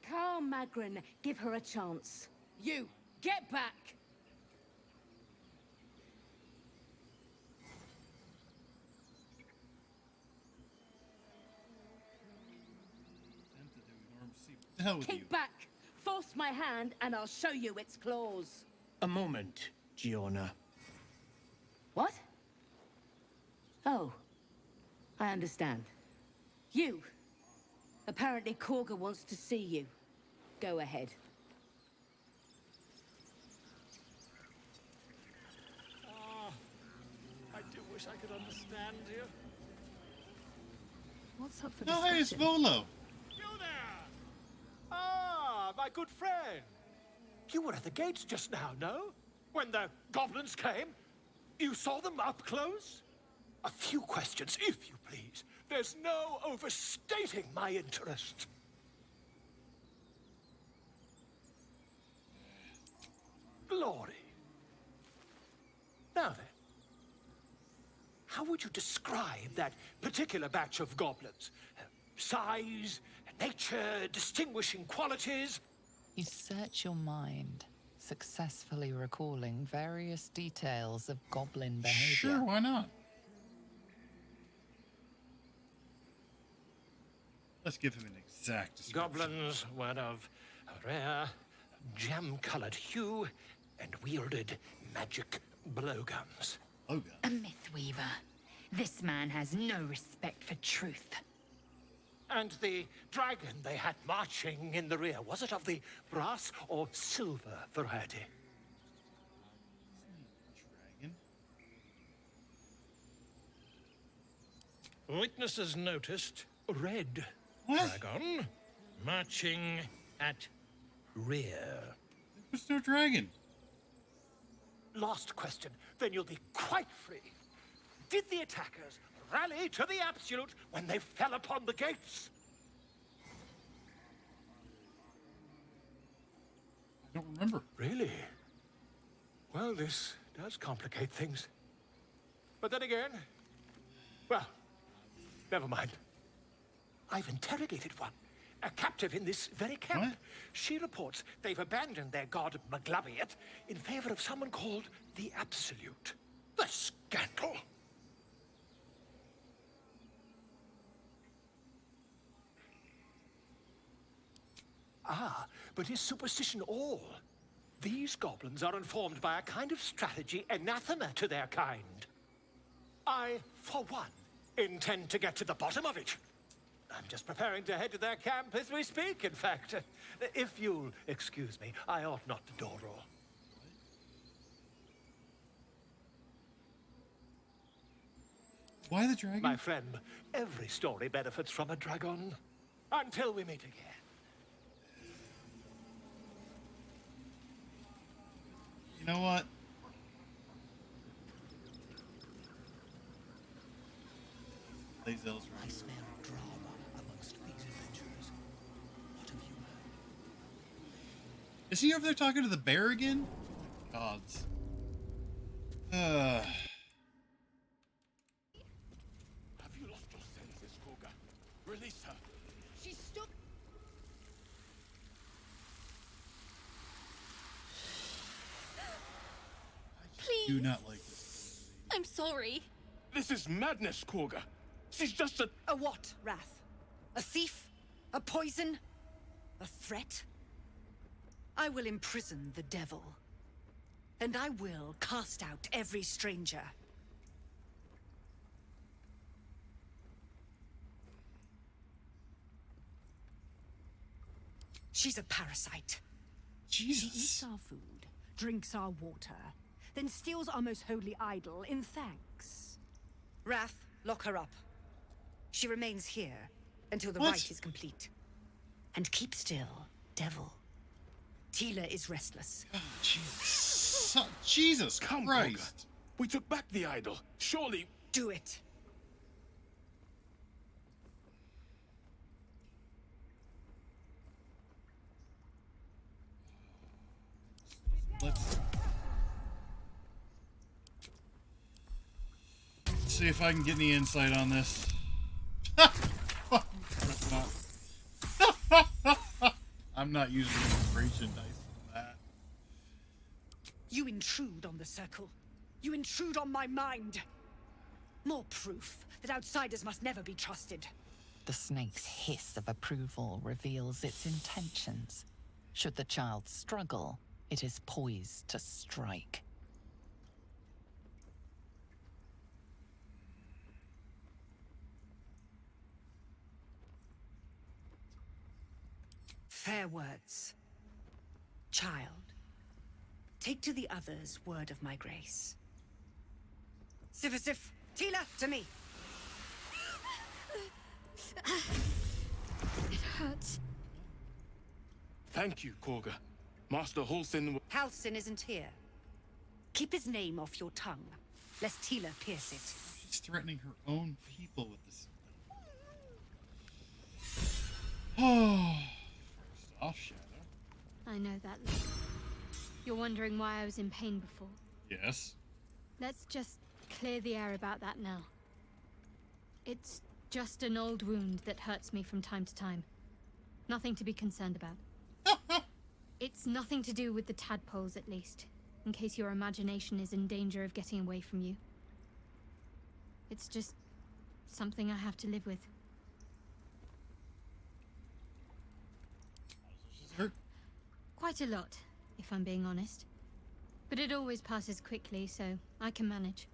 Calm, Magrin. Give her a chance. You, get back! The hell with you. Keep back! Force my hand and I'll show you its claws. A moment, Giona. What? Oh. I understand. You. Apparently Korga wants to see you. Go ahead. I do wish I could understand you. What's up for Oh, hey, it's discussion? Volo. You there! Ah, my good friend. You were at the gates just now, no? When the goblins came? You saw them up close? A few questions, if you please. There's no overstating my interest. Glory. Now then, how would you describe that particular batch of goblins? Size, nature, distinguishing qualities? You search your mind, successfully recalling various details of goblin behavior. Sure, why not? Let's give him an exact description. Goblins were of a rare, jam-colored hue and wielded magic blowguns. A mythweaver. This man has no respect for truth. And the dragon they had marching in the rear, was it of the brass or silver variety? Dragon? Witnesses noticed red What? dragon marching at rear. There's no dragon. Last question, then you'll be quite free. Did the attackers rally to the absolute when they fell upon the gates? I don't remember. Really? Well, this does complicate things. But then again, well, never mind. I've interrogated one, a captive in this very camp. What? She reports they've abandoned their god Maglabiet in favor of someone called the Absolute. The scandal! Ah, but is superstition all? These goblins are informed by a kind of strategy anathema to their kind. I, for one, intend to get to the bottom of it. I'm just preparing to head to their camp as we speak, in fact. If you'll excuse me, I ought not to door roll. Why the dragon? My friend, every story benefits from a dragon. Until we meet again. You know what? Lazel's right. I smell drama amongst these adventurers. What have you heard? Is he over there talking to the bear again? Gods. Have you lost your senses, Korga? Release her. She's stuck. Please. Do not like this. I'm sorry. This is madness, Korga. She's just a... A what, Wrath? A thief? A poison? A threat? I will imprison the devil. And I will cast out every stranger. She's a parasite. She eats our food, drinks our water, then steals our most holy idol in thanks. Wrath, lock her up. She remains here until the What? rite is complete. And keep still, devil. Tila is restless. Jesus Come, Christ. Olga. We took back the idol. Surely... Do it. Let's see if I can get any insight on this. I'm not using inspiration dice on that. You intrude on the circle. You intrude on my mind. More proof that outsiders must never be trusted. The snake's hiss of approval reveals its intentions. Should the child struggle, it is poised to strike. Fair words. Child, take to the others word of my grace. Sif, Tila, to me. It hurts. Thank you, Korga. Master Halsin... Halsin isn't here. Keep his name off your tongue, lest Tila pierce it. She's threatening her own people with this. Oh, first off, Shadow. I know that look. You're wondering why I was in pain before. Yes. Let's just clear the air about that now. It's just an old wound that hurts me from time to time. Nothing to be concerned about. It's nothing to do with the tadpoles, at least, in case your imagination is in danger of getting away from you. It's just something I have to live with. Hurt? Quite a lot, if I'm being honest. But it always passes quickly, so I can manage.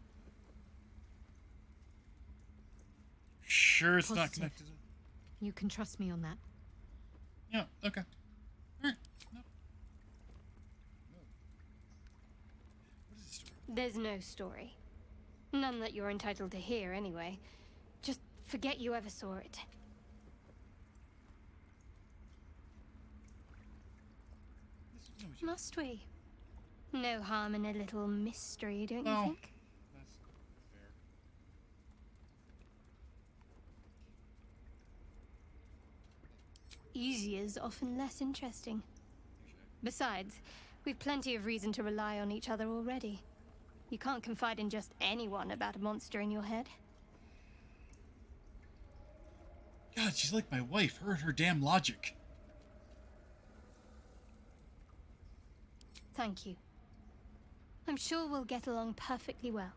Sure it's not Positive. connected? You can trust me on that. Yeah, okay. Alright. No. What is the story? There's no story. None that you're entitled to hear, anyway. Just forget you ever saw it. Must we? No harm in a little mystery, don't you think? That's fair. Easier's often less interesting. Besides, we've plenty of reason to rely on each other already. You can't confide in just anyone about a monster in your head. God, she's like my wife. Her and her damn logic. Thank you. I'm sure we'll get along perfectly well.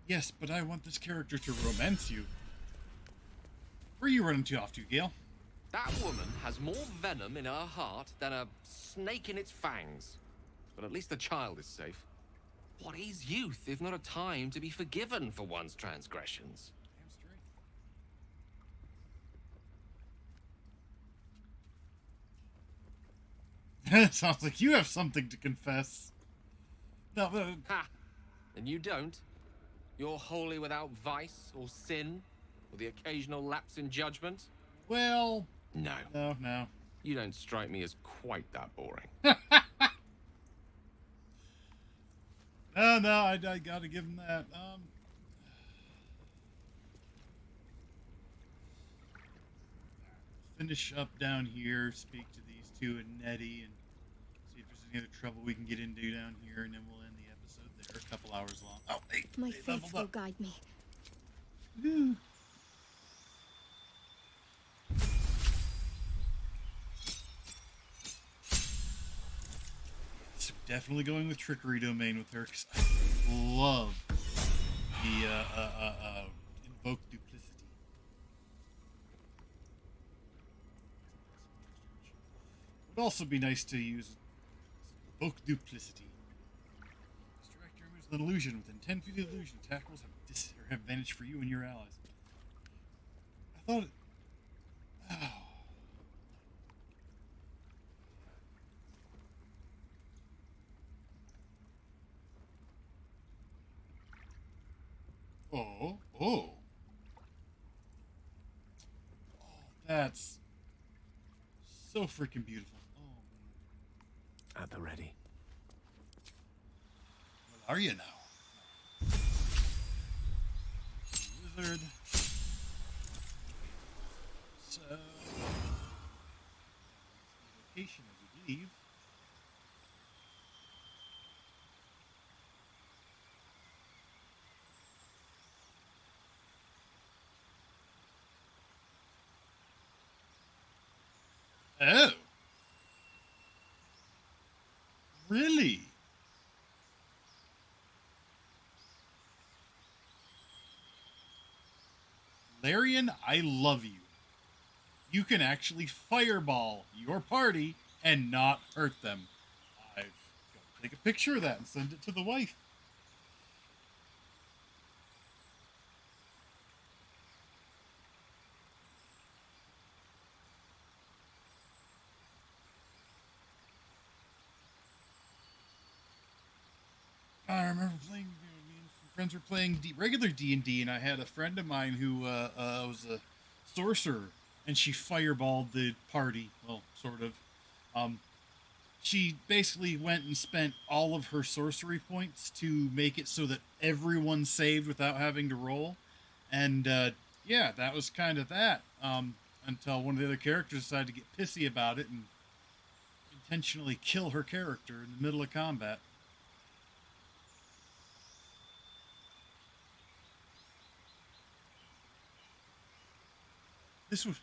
Yes, but I want this character to romance you. Where are you running off to, Gale? That woman has more venom in her heart than a snake in its fangs. But at least the child is safe. What is youth if not a time to be forgiven for one's transgressions? Sounds like you have something to confess. No, Ha! And you don't? You're wholly without vice or sin? Or the occasional lapse in judgment? Well... No. No. You don't strike me as quite that boring. No, I gotta give him that. Finish up down here, speak to these two and Nettie, and see if there's any other trouble we can get into down here, and then we'll end the episode there. A couple hours long. Oh, hey, My they faith leveled will up. guide me. So definitely going with Trickery Domain with her, because I love the Invoke Duplicity. Would also be nice to use Invoke Duplicity. Distract your enemies with an illusion. Within 10 feet of the illusion, attackers have advantage for you and your allies. I thought it... Oh. Oh. That's so freaking beautiful. Oh. At the ready. What are you now? Wizard. So, location, I believe. Oh. Really? Larian, I love you. You can actually fireball your party and not hurt them. I've got to take a picture of that and send it to the wife. I remember playing, me and some friends were playing regular D&D, and I had a friend of mine who was a sorcerer, and she fireballed the party. Well, sort of. She basically went and spent all of her sorcery points to make it so that everyone saved without having to roll. And, yeah, that was kind of that. Until one of the other characters decided to get pissy about it and intentionally kill her character in the middle of combat. This was...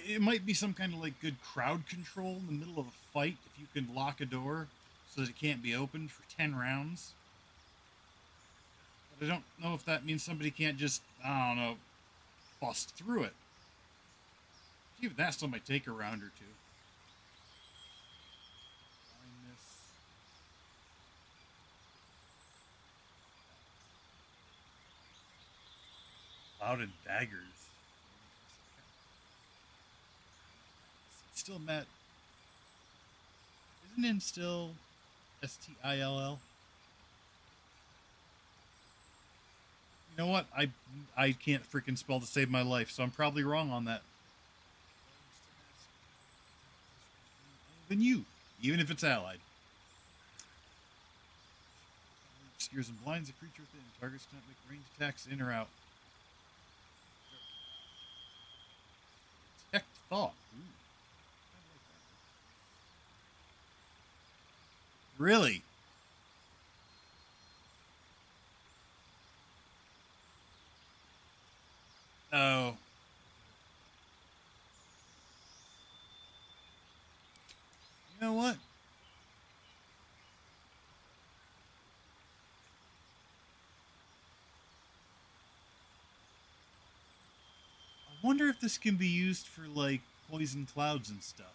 It might be some kind of like good crowd control in the middle of a fight if you can lock a door so that it can't be opened for 10 rounds. But I don't know if that means somebody can't just, I don't know, bust through it. Even that still might take a round or two. Cloud and daggers. Still Matt. Isn't it still Still? You know what? I can't freaking spell to save my life, so I'm probably wrong on that. Than you, even if it's allied. Obscures and blinds a creature within. Targets cannot make ranged attacks in or out. Detect thought. Ooh. Really? Oh. You know what? I wonder if this can be used for, like, poison clouds and stuff.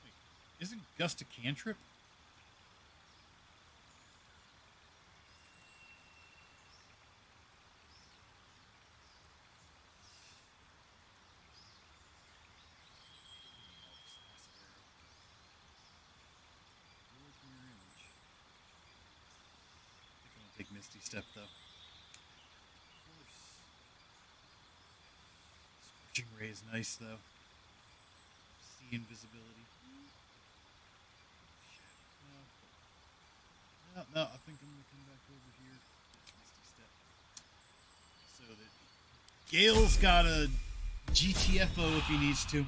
Wait, isn't Gust a cantrip? Take Misty Step, though. Scorching Ray is nice, though. See invisibility. No, I think I'm going to come back over here. Misty Step. So that Gale's got a GTFO if he needs to.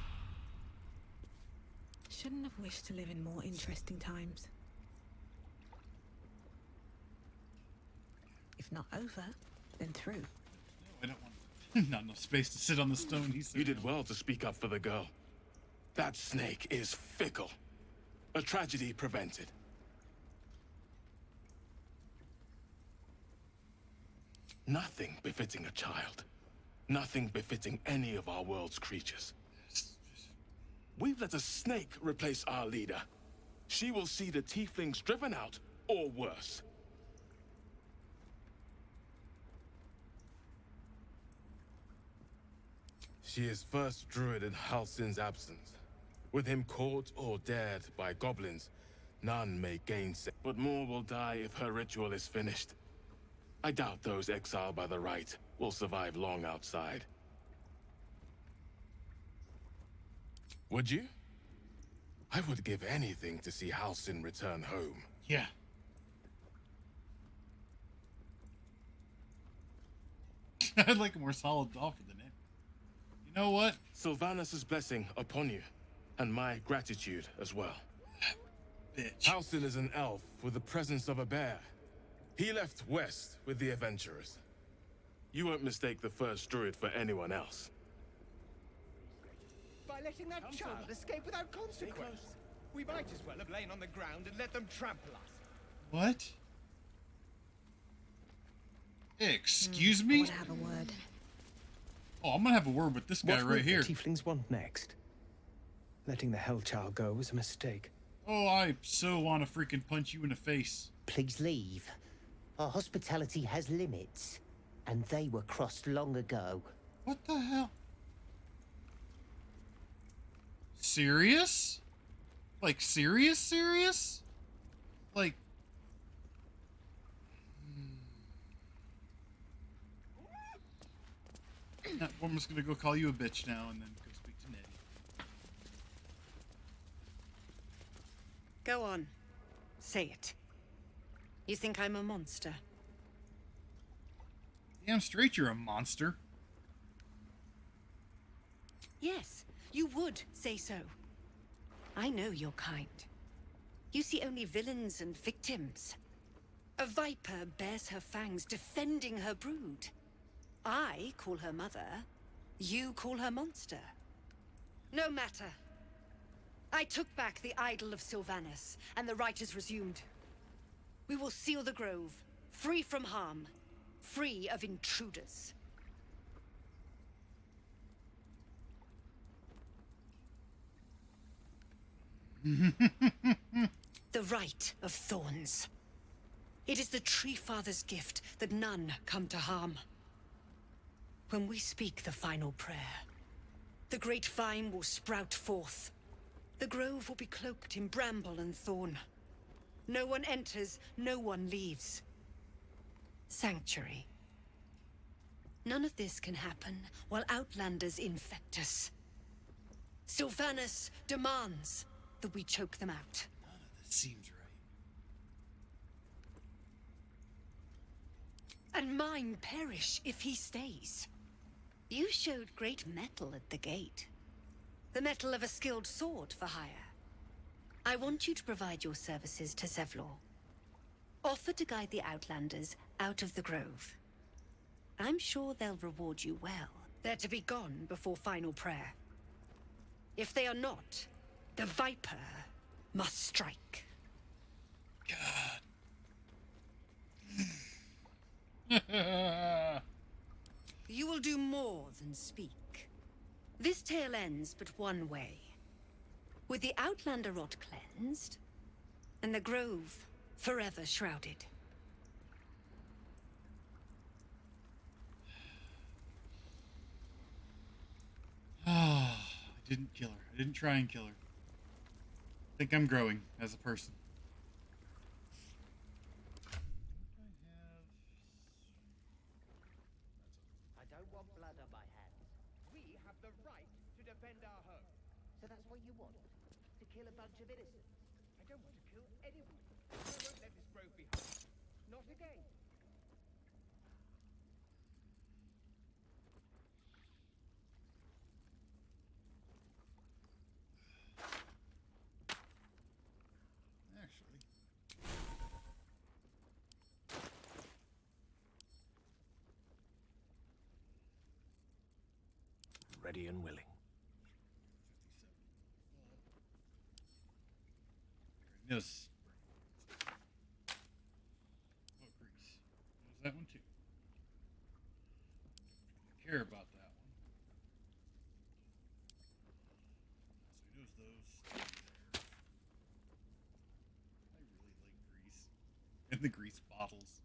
Shouldn't have wished to live in more interesting times. If not over, then through. No, I don't want not enough space to sit on the stone. You did well to speak up for the girl. That snake is fickle. A tragedy prevented. Nothing befitting a child. Nothing befitting any of our world's creatures. We've let a snake replace our leader. She will see the tieflings driven out, or worse. She is first druid in Halsin's absence. With him caught or dared by goblins, None may gainsay, but more will die if her ritual is finished. I doubt those exiled by the rite will survive long outside. Would you? I would give anything to see Halsin return home. Yeah. I'd like a more solid offer than it. You know what? Sylvanus' blessing upon you, and my gratitude as well. Bitch. Halsin is an elf with the presence of a bear. He left west with the adventurers. You won't mistake the first druid for anyone else. By letting that child escape without consequence. We might as well have lain on the ground and let them trample us. What? Excuse me? I want to have a word. Oh, I'm gonna have a word with this guy What right will here. the tieflings want next? Letting the Hellchild go was a mistake. Oh, I so want to freaking punch you in the face. Please leave. Our hospitality has limits, and they were crossed long ago. What the hell? Serious? Like, serious? Like... Nah, I'm just gonna go call you a bitch now and then go speak to Nettie. Go on. Say it. You think I'm a monster? Damn straight you're a monster. Yes, you would say so. I know your kind. You see only villains and victims. A viper bears her fangs defending her brood. I call her mother. You call her monster. No matter. I took back the idol of Sylvanus, and the rite is resumed. We will seal the grove, free from harm, free of intruders. The Rite of Thorns. It is the Tree Father's gift that none come to harm. When we speak the final prayer, the great vine will sprout forth. The grove will be cloaked in bramble and thorn. No one enters, no one leaves. Sanctuary. None of this can happen while Outlanders infect us. Sylvanus demands that we choke them out. None of this seems right. And mine perish if he stays. You showed great mettle at the gate. The mettle of a skilled sword for hire. I want you to provide your services to Zevlor. Offer to guide the Outlanders out of the grove. I'm sure they'll reward you well. They're to be gone before final prayer. If they are not, the Viper must strike. God. You will do more than speak. This tale ends but one way. With the Outlander rot cleansed, and the grove forever shrouded. I didn't kill her. I didn't try and kill her. I think I'm growing as a person. I don't want blood on my hands. We have the right to defend our home. So that's what you want? To kill a bunch of innocents? I don't want to kill anyone. I won't let this grove be harmed. Not again. Actually. Ready and willing. Yes. Oh, grease. There's that one too. Don't care about that one. So he knows those. I really like grease. And the grease bottles.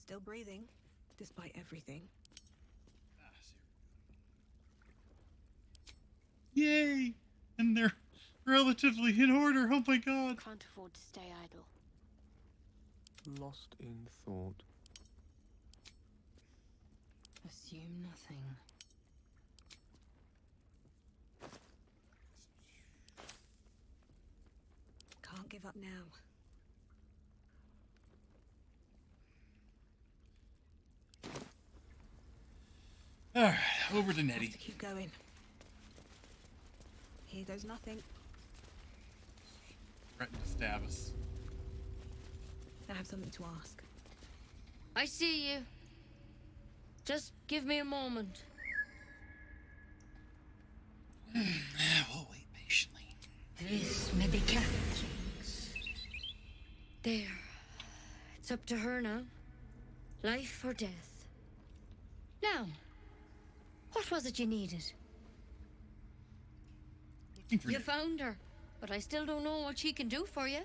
Still breathing, despite everything. Yay! And they're relatively in order. Oh my god. Can't afford to stay idle. Lost in thought. Assume nothing. Can't give up now. Alright, over to Nettie. Have to keep going. Here goes nothing. Threatened to stab us. I have something to ask. I see you. Just give me a moment. We'll wait patiently. This may be cat. There. It's up to her now. Life or death. Now, what was it you needed? Looking for You found her, but I still don't know what she can do for you.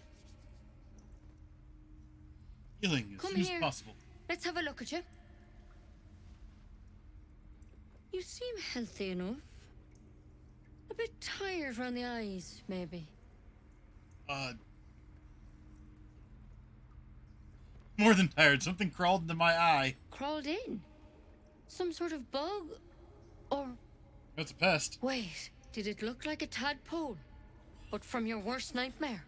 healing as Come soon here. as possible. Let's have a look at you. You seem healthy enough. A bit tired around the eyes, maybe. More than tired. Something crawled into my eye. Crawled in? Some sort of bug? Or... That's a pest. Wait, did it look like a tadpole? But from your worst nightmare?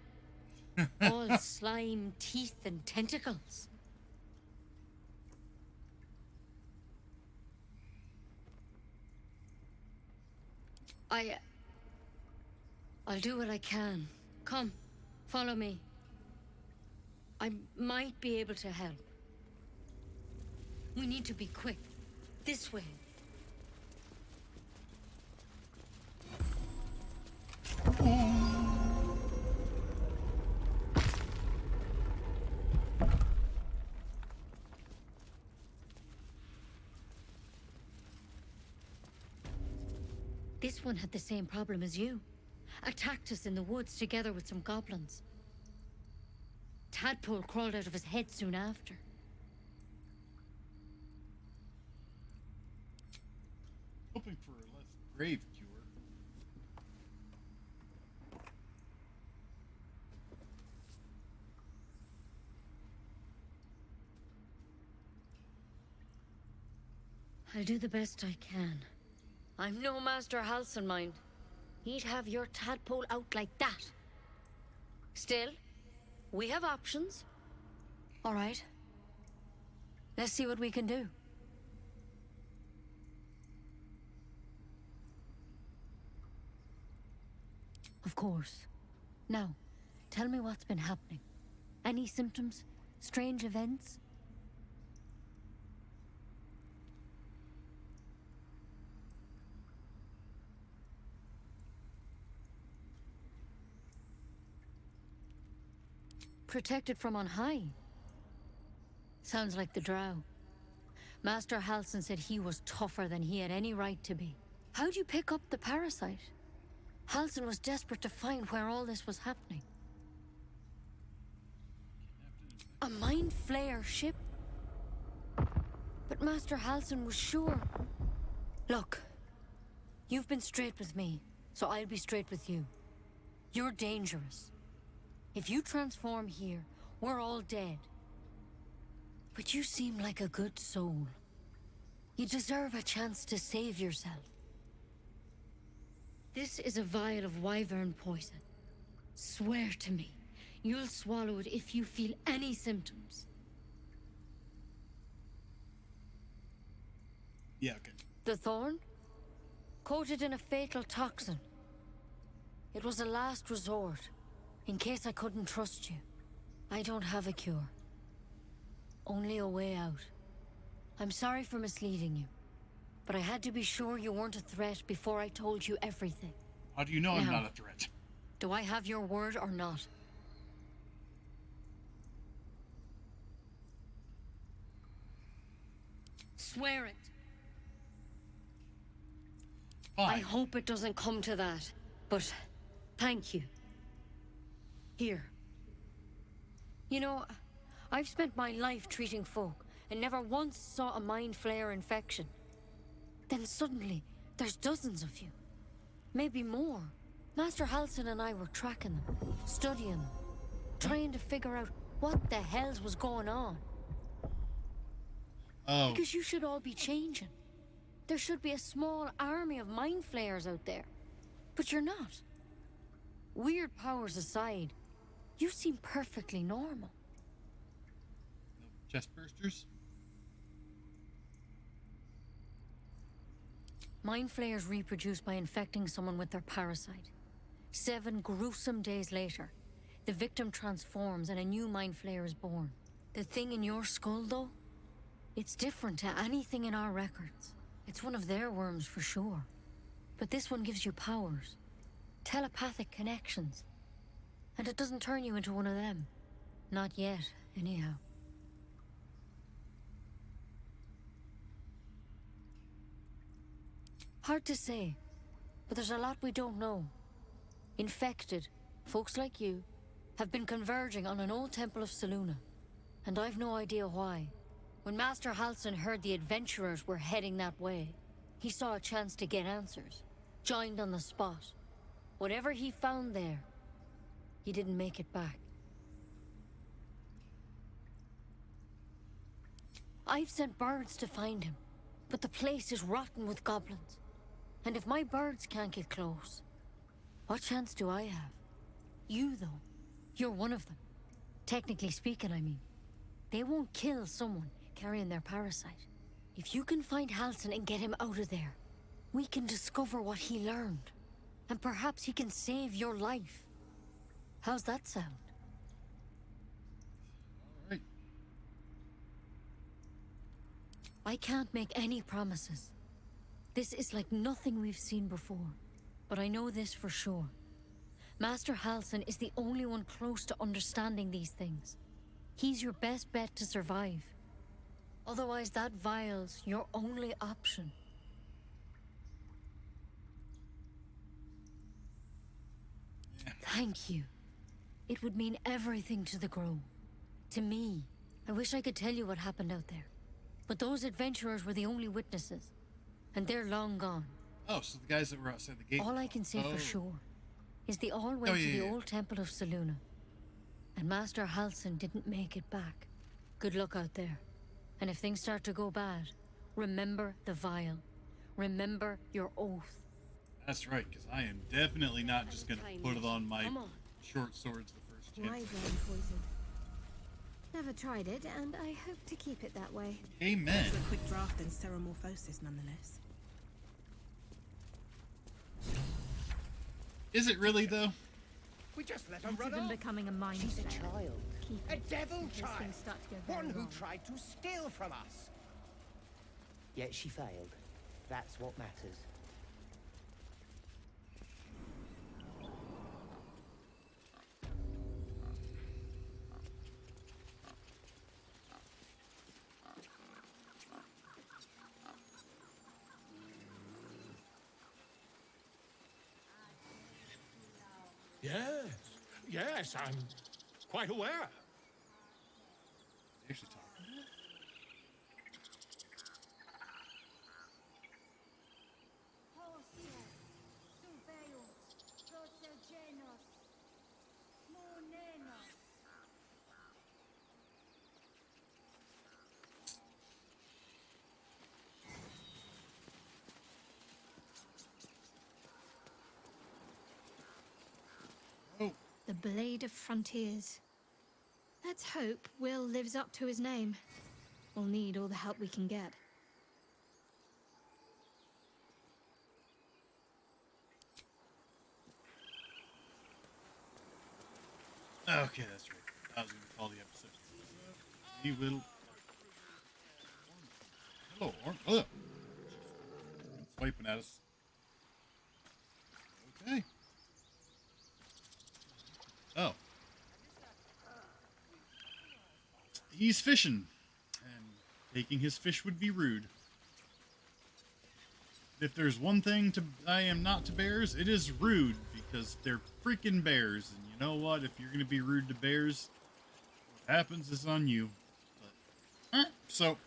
All slime, teeth, and tentacles. I'll do what I can. Come, follow me. I might be able to help. We need to be quick. This way. This one had the same problem as you. Attacked us in the woods together with some goblins. Tadpole crawled out of his head soon after. Hoping for a less grave cure. I'll do the best I can. I'm no Master Halcyon, mind. He'd have your tadpole out like that. Still, we have options. All right. Let's see what we can do. Of course. Now, tell me what's been happening. Any symptoms? Strange events? Protected from on high. Sounds like the drow. Master Halcyon said he was tougher than he had any right to be. How'd you pick up the parasite? Halcyon was desperate to find where all this was happening. A mind flayer ship? But Master Halcyon was sure. Look, you've been straight with me, so I'll be straight with you. You're dangerous. If you transform here, we're all dead. But you seem like a good soul. You deserve a chance to save yourself. This is a vial of wyvern poison. Swear to me, you'll swallow it if you feel any symptoms. Yeah, okay. The thorn? Coated in a fatal toxin. It was a last resort. In case I couldn't trust you. I don't have a cure. Only a way out. I'm sorry for misleading you. But I had to be sure you weren't a threat before I told you everything. How do you know I'm Now, not a threat? Do I have your word or not? Swear it. Fine. I hope it doesn't come to that. But thank you. Here. You know, I've spent my life treating folk, and never once saw a mind flare infection. Then suddenly, there's dozens of you. Maybe more. Master Halsin and I were tracking them, studying them, trying to figure out what the hells was going on. Oh. Because you should all be changing. There should be a small army of mind flayers out there. But you're not. Weird powers aside, you seem perfectly normal. No chest bursters? Mind flayers reproduce by infecting someone with their parasite. 7 gruesome days later, the victim transforms and a new mind flayer is born. The thing in your skull, though, it's different to anything in our records. It's one of their worms for sure. But this one gives you powers, telepathic connections. And it doesn't turn you into one of them. Not yet, anyhow. Hard to say, but there's a lot we don't know. Infected, folks like you, have been converging on an old temple of Selûne, and I've no idea why. When Master Halsin heard the adventurers were heading that way, he saw a chance to get answers, joined on the spot. Whatever he found there, he didn't make it back. I've sent birds to find him, but the place is rotten with goblins. And if my birds can't get close, what chance do I have? You, though, you're one of them. Technically speaking, I mean. They won't kill someone carrying their parasite. If you can find Halsin and get him out of there, we can discover what he learned. And perhaps he can save your life. How's that sound? All right. I can't make any promises. This is like nothing we've seen before. But I know this for sure. Master Halsin is the only one close to understanding these things. He's your best bet to survive. Otherwise, that vial's your only option. Thank you. It would mean everything to the Grove. To me. I wish I could tell you what happened out there. But those adventurers were the only witnesses. And they're long gone. Oh, so the guys that were outside the gate. All I can say for sure is they all went to the old temple of Selûne. And Master Halsin didn't make it back. Good luck out there. And if things start to go bad, remember the vial. Remember your oath. That's right, because I am definitely not just going to put it on my short swords the first chance. Wyvern poison. Never tried it, and I hope to keep it that way. Amen. It's a quick draft and seromorphosis, nonetheless. Is it really, though? We just let her Into run them off. becoming a mind She's a flayer. child. Keep A it, devil in case child. things start to go very One who wrong. tried to steal from us. Yet she failed. That's what matters. Yes, I'm quite aware. Actually talking. The Blade of Frontiers. Let's hope Will lives up to his name. We'll need all the help we can get. Okay, that's right. I was going to call the episode. We will. Hello, Orm. Oh. Swiping at us. Okay. Oh. He's fishing. And taking his fish would be rude. If there's one thing I am not to bears, it is rude, because they're freaking bears. And you know what? If you're going to be rude to bears, what happens is on you. But Alright, so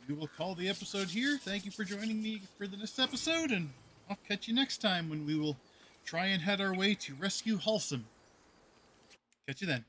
we will call the episode here. Thank you for joining me for this episode, and I'll catch you next time when we will try and head our way to rescue Halsum. Catch you then.